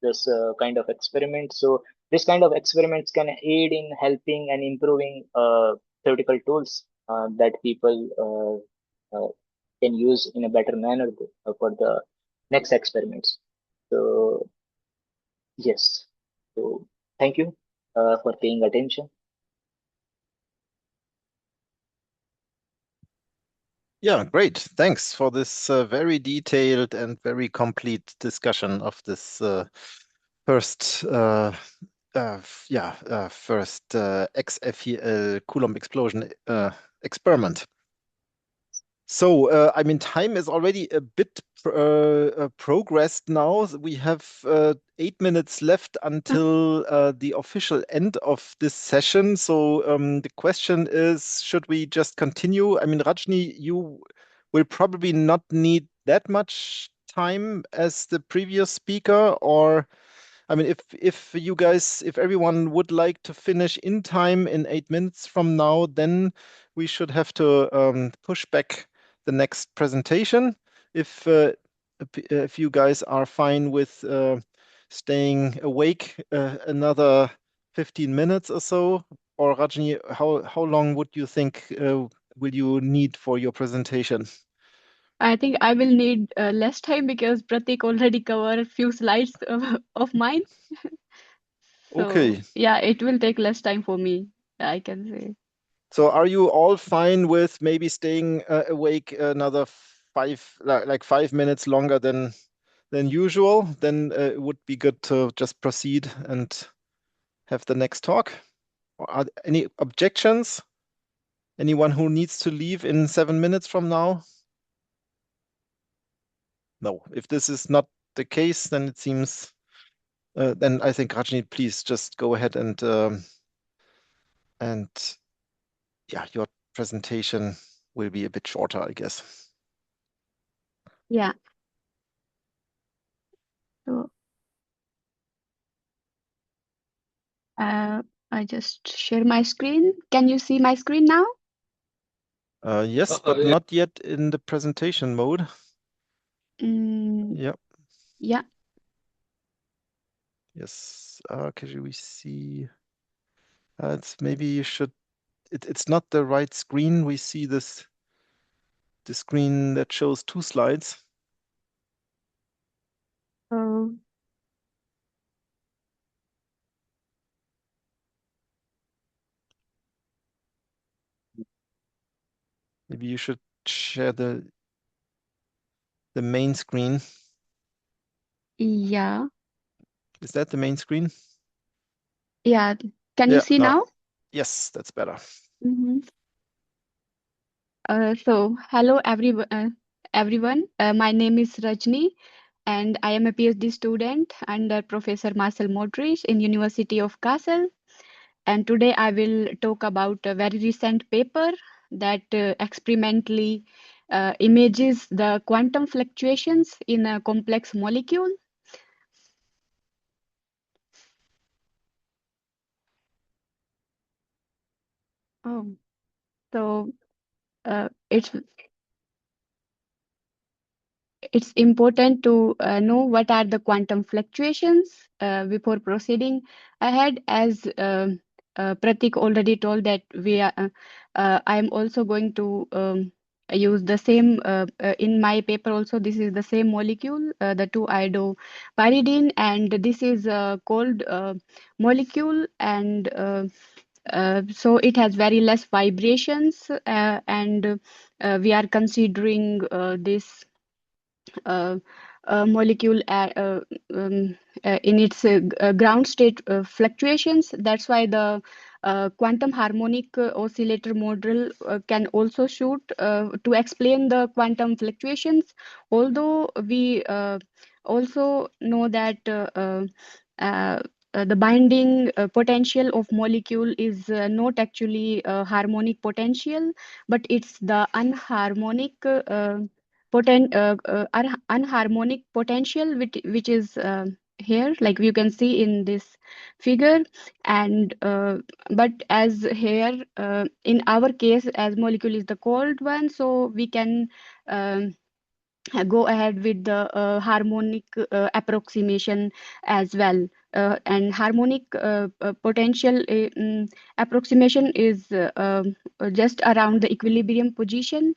this kind of experiment. So this kind of experiments can aid in helping and improving theoretical tools that people can use in a better manner for the next experiments. So yes, so thank you for paying attention. Yeah, great. Thanks for this very detailed and very complete discussion of this first first XFEL Coulomb explosion experiment. So, I mean, time is already a bit progressed now. We have 8 minutes left until the official end of this session. So, the question is, should we just continue? I mean, Rajni, you will probably not need that much time as the previous speaker, or I mean, if everyone would like to finish in time in 8 minutes from now, then we should have to push back the next presentation. If you guys are fine with staying awake another 15 minutes or so, or Rajni, how long would you think will you need for your presentation? I think I will need less time because Pratik already covered a few slides of mine. So Okay. yeah, it will take less time for me, I can say. So are you all fine with maybe staying awake another like 5 minutes longer than usual? Then it would be good to just proceed and have the next talk. Are there any objections? Anyone who needs to leave in 7 minutes from now? No. If this is not the case, then it seems then I think Rajni, please just go ahead and yeah, your presentation will be a bit shorter, I guess. Yeah. So I just share my screen. Can you see my screen now? Yes, but Yeah. not yet in the presentation mode. Mm, Yeah. yeah. Yes. Can we see? It's maybe you should. It's not the right screen. We see the screen that shows two slides. Oh, Maybe you should share the main screen. yeah. Is that the main screen? Yeah. Can you see now? Yes, that's better. Mhm. So, hello everyone. My name is Rajni, and I am a PhD student under Professor Marcel Modrich in University of Kassel. And today I will talk about a very recent paper that experimentally images the quantum fluctuations in a complex molecule. Oh, so it's important to know what are the quantum fluctuations before proceeding ahead. As Pratik already told that I am also going to use the same in my paper also. This is the same molecule, the 2-iodo-pyridine, and this is called molecule, and so it has very less vibrations, and we are considering this uh, molecule in its ground state fluctuations. That's why the quantum harmonic oscillator model can also shoot to explain the quantum fluctuations. Although we also know that the binding potential of molecule is not actually harmonic potential, but it's the unharmonic unharmonic potential, which is here, like you can see in this figure. And but as here in our case, as molecule is the cold one, so we can um, go ahead with the harmonic approximation as well. And harmonic potential approximation is just around the equilibrium position.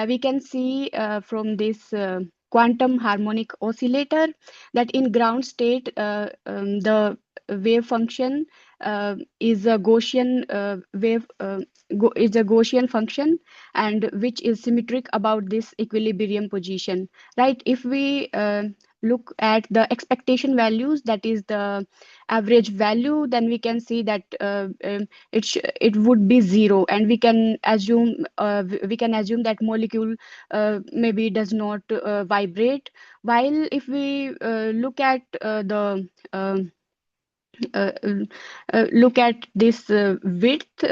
We can see from this quantum harmonic oscillator that in ground state the wave function is a Gaussian is a Gaussian function, and which is symmetric about this equilibrium position, right? If we look at the expectation values, that is the average value, then we can see that it would be zero, and we can assume that molecule maybe does not vibrate. While if we look at uh, look at this width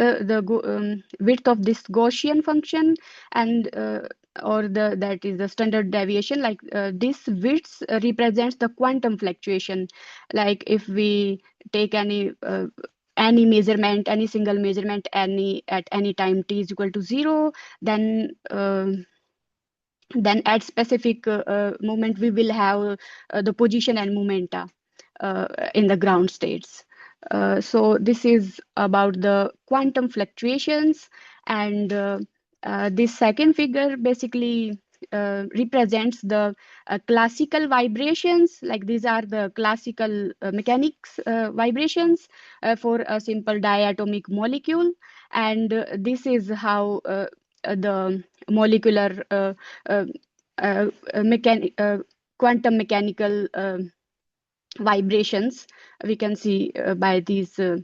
of this Gaussian function, and or that is the standard deviation, like this width represents the quantum fluctuation. Like if we take any measurement, any single measurement, at any time t is equal to 0, then at specific moment we will have the position and momenta in the ground states. So this is about the quantum fluctuations, and this second figure basically represents the classical vibrations. Like these are the classical mechanics vibrations for a simple diatomic molecule, and this is how the molecular uh, mechanic quantum mechanical vibrations we can see by these uh,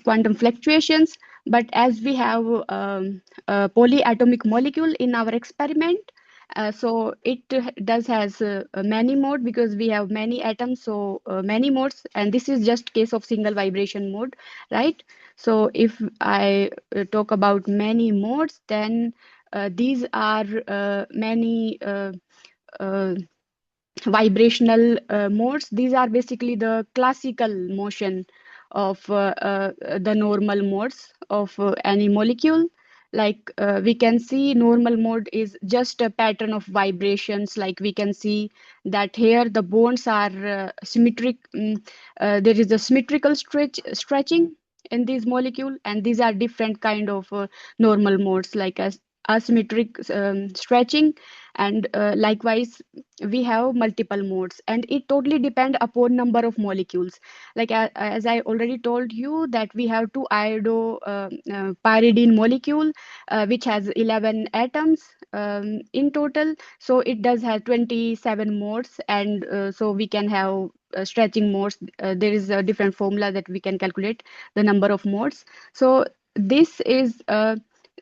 quantum fluctuations. But as we have a polyatomic molecule in our experiment, so it does has many mode, because we have many atoms, so many modes, and this is just case of single vibration mode, right? So if I talk about many modes, then these are many uh, vibrational modes. These are basically the classical motion of the normal modes of any molecule. Like we can see normal mode is just a pattern of vibrations. Like we can see that here the bonds are symmetric. There is a symmetrical stretching in this molecule, and these are different kind of normal modes, like as asymmetric stretching, and likewise we have multiple modes, and it totally depend upon number of molecules. Like as I already told you that we have two pyridine molecule which has 11 atoms in total, so it does have 27 modes, and so we can have stretching modes. There is a different formula that we can calculate the number of modes. So this is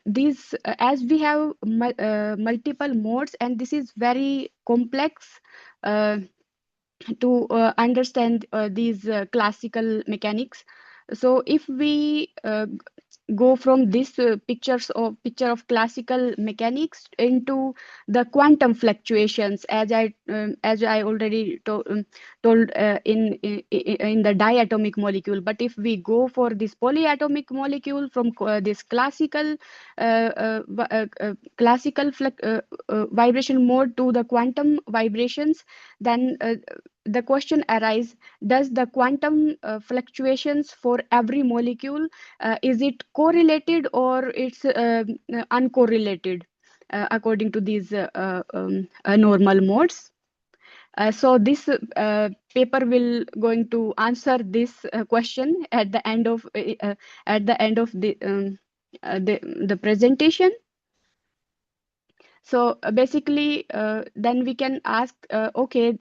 these as we have multiple modes, and this is very complex uh, to understand these classical mechanics. So if we go from this picture of classical mechanics into the quantum fluctuations, as I already told in the diatomic molecule. But if we go for this polyatomic molecule from this classical vibration mode to the quantum vibrations, then the question arises: does the quantum fluctuations for every molecule, is it correlated or it's uncorrelated according to these normal modes? So this paper will going to answer this question at the end of the presentation. So basically, then we can ask, okay,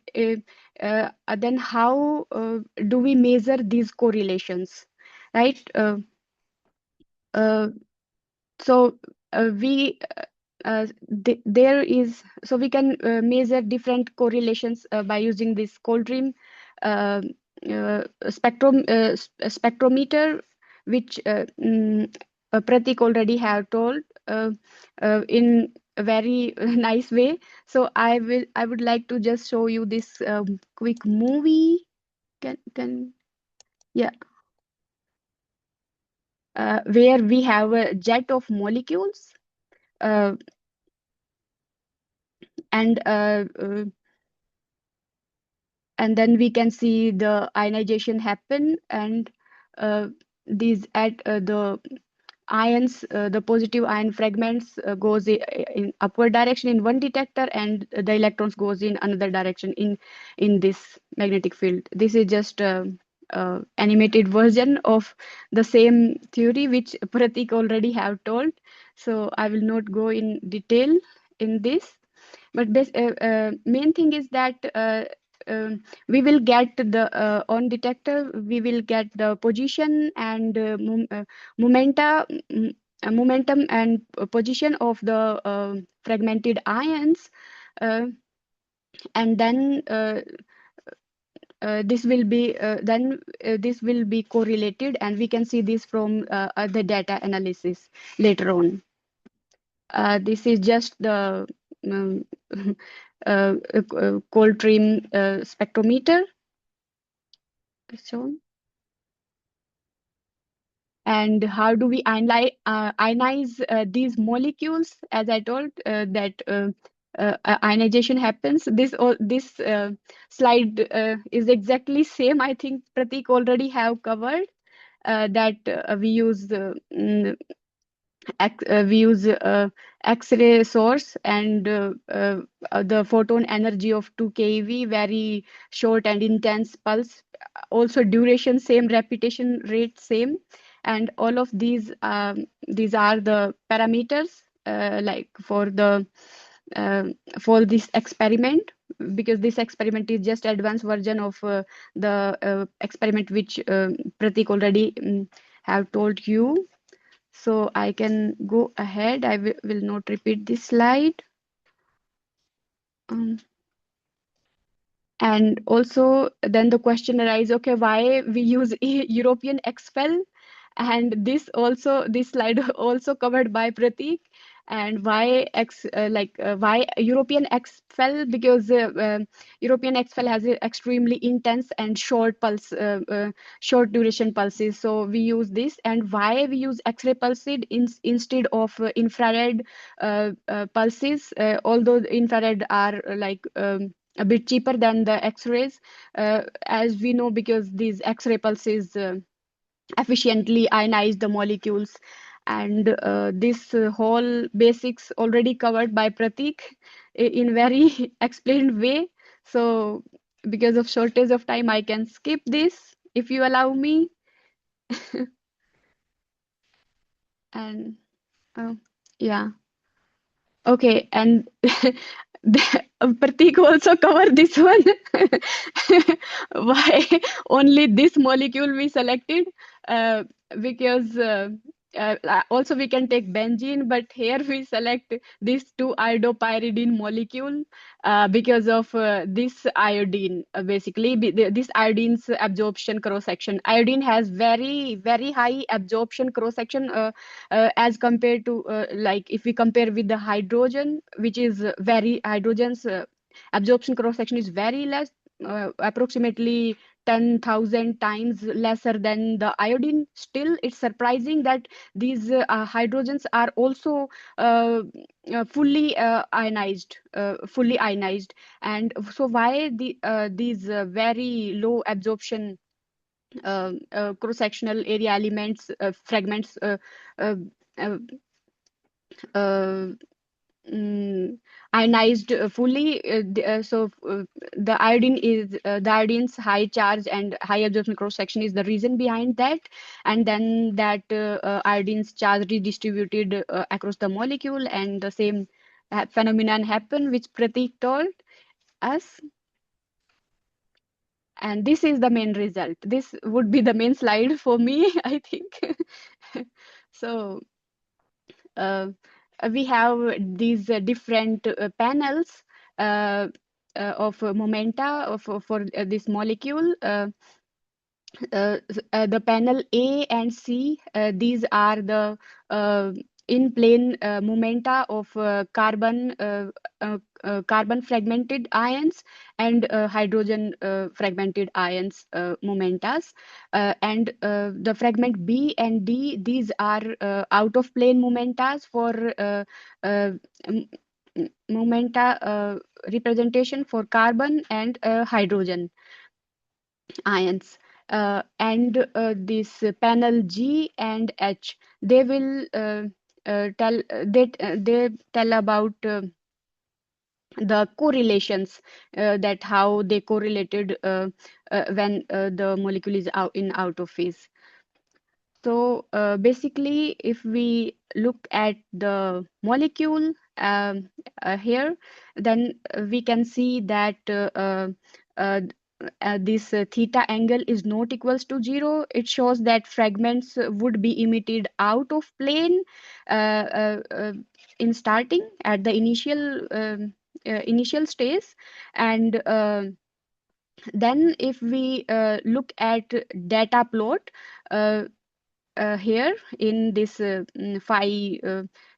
then how do we measure these correlations, right? Uh, so we there is so we can measure different correlations by using this Coulomb uh, spectrometer, which Pratik already have told in a very nice way. So I would like to just show you this quick movie. Can Yeah, where we have a jet of molecules, uh, and then we can see the ionization happen, and these at the ions, the positive ion fragments goes in upward direction in one detector, and the electrons goes in another direction in this magnetic field. This is just animated version of the same theory which Pratik already have told, so I will not go in detail in this. But main thing is that we will get the on detector, we will get the position and momentum and position of the fragmented ions, uh, and then this will be correlated, and we can see this from the data analysis later on. This is just the um, Coulomb spectrometer shown. And how do we ionize these molecules? As I told, that ionization happens. This slide is exactly same. I think Pratik already have covered that we use X-ray source, and the photon energy of 2 keV, very short and intense pulse, also duration same, repetition rate same, and all of these are the parameters like for this experiment, because this experiment is just advanced version of the experiment which Pratik already have told you. So I can go ahead. I will not repeat this slide. And also then the question arises, okay, why we use European XFEL? And this slide also covered by Pratik. And why why European XFEL? Because European XFEL has a extremely intense and short duration pulses. So we use this. And why we use X-ray pulses instead of infrared pulses? Although the infrared are a bit cheaper than the X-rays, as we know, because these X-ray pulses efficiently ionize the molecules. and this whole basics already covered by Pratik in very explained way. So because of shortage of time, I can skip this if you allow me. And uh, yeah. Okay, and Pratik also covered this one. Why only this molecule we selected? Uh, because also we can take benzene, but here we select this 2-iodopyridine molecule because of this iodine. Basically, this iodine's absorption cross section. Iodine has very high absorption cross section. As compared to like if we compare with the hydrogen, which is very hydrogen's absorption cross section is very less, approximately 10,000 times lesser than the iodine. Still, it's surprising that these hydrogens are also fully ionized. And so why these very low absorption cross-sectional area elements, fragments, uh, uh, uh, mm, ionized fully. The iodine's high charge and high absorption cross section is the reason behind that, and then that iodine's charge redistributed across the molecule, and the same phenomenon happen which Pratik told us. And this is the main result. This would be the main slide for me, I think. So uh, we have these different panels of momenta for this molecule. The panel A and C, these are the in plane momenta of carbon fragmented ions and hydrogen fragmented ions momentas, and the fragment B and D, these are out of plane momentas for uh, m- momenta representation for carbon and hydrogen ions. And this panel G and H, they will they tell about the correlations, that how they correlated when the molecule is out of phase. So basically, if we look at the molecule here, then we can see that uh, this theta angle is not equals to 0. It shows that fragments would be emitted out of plane in starting at the initial stage, and then if we look at data plot here in this phi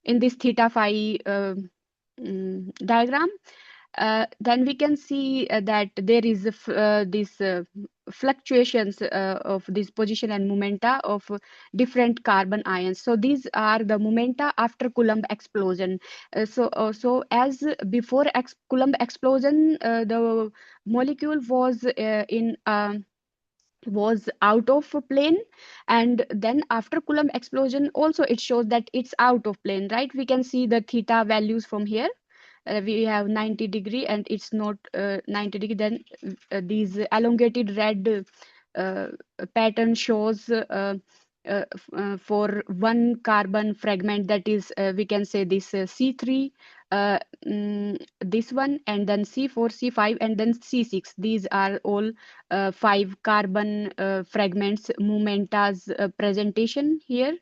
in this theta phi diagram, then we can see that there is this fluctuations of this position and momenta of different carbon ions. So these are the momenta after Coulomb explosion. So as before Coulomb explosion, the molecule was out of plane, and then after Coulomb explosion also it shows that it's out of plane, right? We can see the theta values from here. We have 90 degree and it's not 90 degree. Then these elongated red uh, pattern shows for one carbon fragment, that is we can say this C3, this one, and then C4, C5, and then C6. These are all 5 carbon fragments momentas representation here.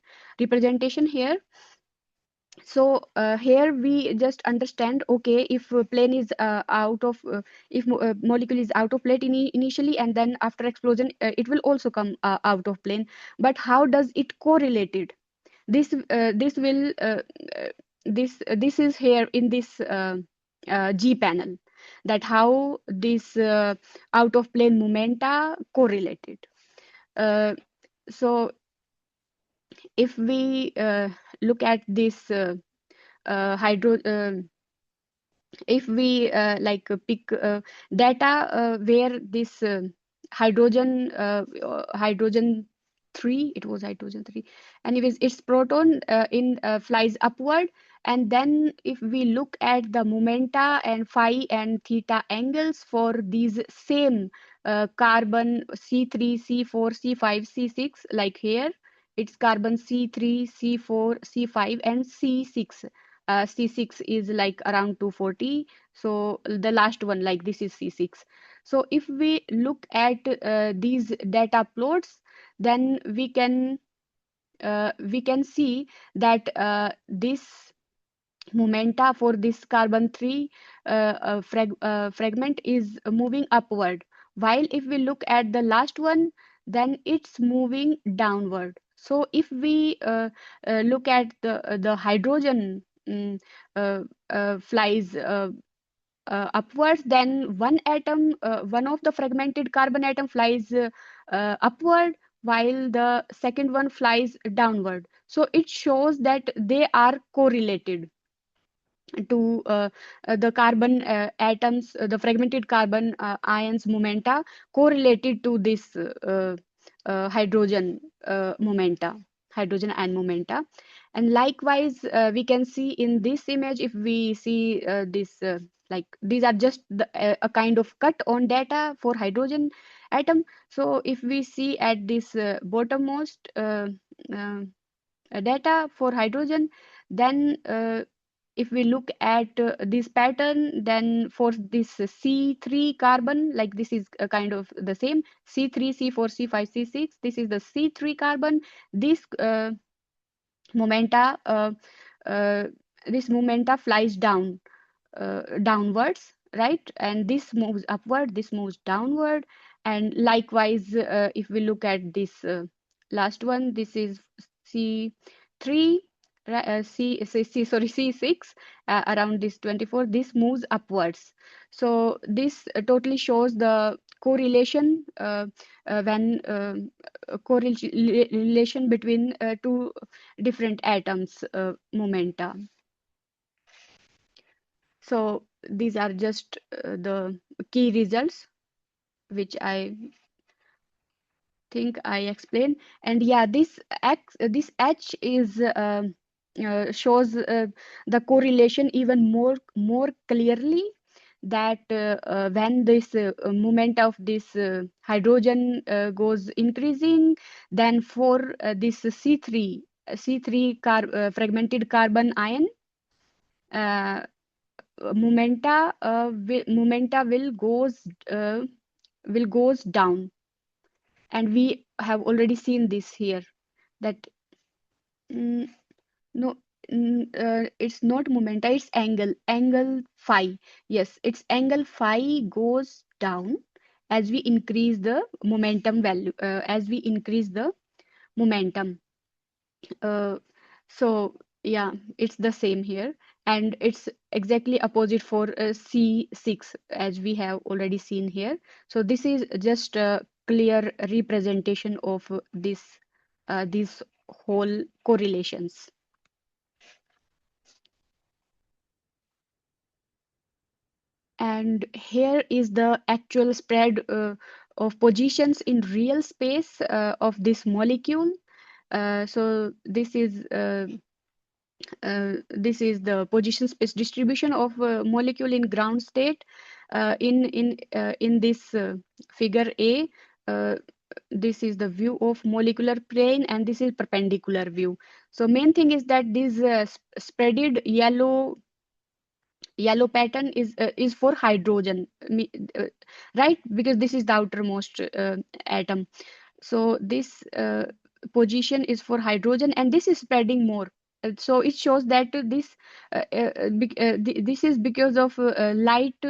So here we just understand, okay, if plane is out of if molecule is out of plane initially, and then after explosion it will also come out of plane. But how does it correlated? This will this is here in this G panel, that how this out of plane momenta correlated. uh, so if we look at this hydro if we pick data where this hydrogen 3. It was hydrogen 3. Anyways, its proton flies upward. And then if we look at the momenta and phi and theta angles for these same carbon C3, C4, C5, C6, like here, it's carbon C3, C4, C5, and C6. C6 is like around 240. So the last one, like this is C6. So if we look at these data plots, then we can see that this momenta for this carbon 3 fragment is moving upward, while if we look at the last one, then it's moving downward. So if we look at the hydrogen flies upwards, then one of the fragmented carbon atom flies upward, while the second one flies downward. So it shows that they are correlated to the carbon atoms, the fragmented carbon ions momenta correlated to this hydrogen momenta, hydrogen ion momenta. And likewise, we can see in this image, if we see this, like these are just a kind of cut on data for hydrogen atom. So if we see at this bottommost uh, data for hydrogen, then if we look at this pattern, then for this C3 carbon, like this is a kind of the same C3, C4, C5, C6, this is the C3 carbon. This momenta uh, this momenta flies downwards, right? And this moves upward, this moves downward. And likewise, if we look at this last one, this is C3, sorry, C6, around this 24, this moves upwards. So this totally shows the correlation when correlation between two different atoms momenta. So these are just the key results which I think I explained. And yeah, this H is shows the correlation even more clearly, that when this movement of this hydrogen goes increasing, then for this fragmented carbon ion uh, momenta will goes down. And we have already seen this here, that mm, no, it's not momenta, it's angle phi. Yes, its angle phi goes down as we increase the momentum value, as we increase the momentum. uh, so yeah, it's the same here, and it's exactly opposite for C6, as we have already seen here. So this is just a clear representation of these whole correlations. And here is the actual spread of positions in real space of this molecule. So this is the position space distribution of molecule in ground state. In this figure A, this is the view of molecular plane, and this is perpendicular view. So main thing is that this spreaded yellow pattern is for hydrogen, right? Because this is the outermost atom. So this position is for hydrogen, and this is spreading more. So it shows that this is because of light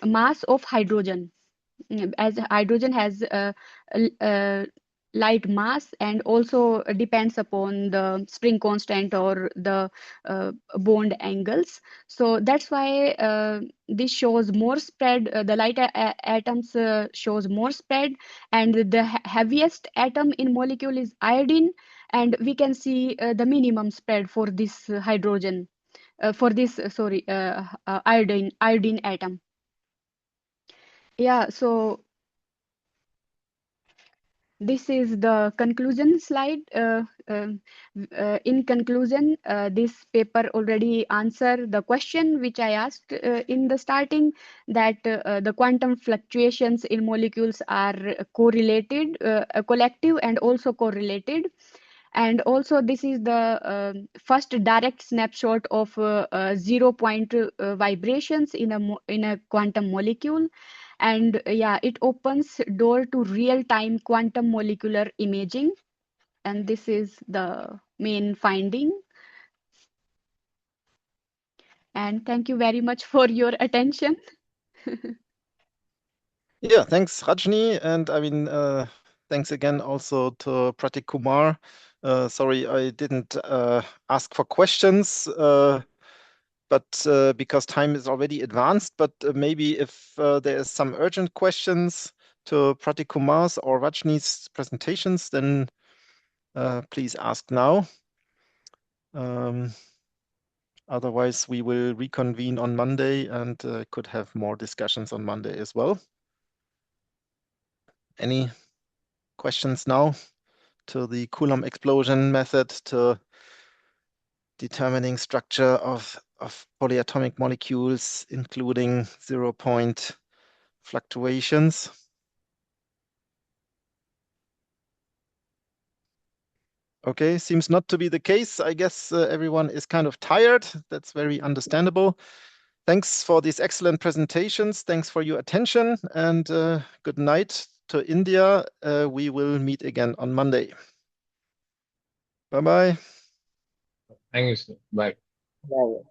mass of hydrogen. As hydrogen has light mass, and also depends upon the spring constant or the bond angles. So that's why this shows more spread. The light atoms shows more spread, and the heaviest atom in molecule is iodine, and we can see the minimum spread for this hydrogen, for this iodine atom. Yeah, so this is the conclusion slide. In conclusion, this paper already answered the question which I asked in the starting, that the quantum fluctuations in molecules are correlated, collective and also correlated. And also this is the first direct snapshot of 0 point vibrations in a quantum molecule. And yeah, it opens door to real-time quantum molecular imaging, and this is the main finding. And thank you very much for your attention. Yeah, thanks, Rajni. And I mean, thanks again also to Pratik Kumar. Sorry, I didn't ask for questions, but because time is already advanced. But maybe if there is some urgent questions to Pratik Kumar's or Rajni's presentations, then please ask now. Otherwise, we will reconvene on Monday and could have more discussions on Monday as well. Any questions now to the Coulomb explosion method, to determining structure of polyatomic molecules, including 0-point fluctuations? Okay, seems not to be the case. I guess everyone is kind of tired. That's very understandable. Thanks for these excellent presentations. Thanks for your attention, and good night to India. We will meet again on Monday. Bye-bye. Thank you, sir. Bye. Yeah, yeah.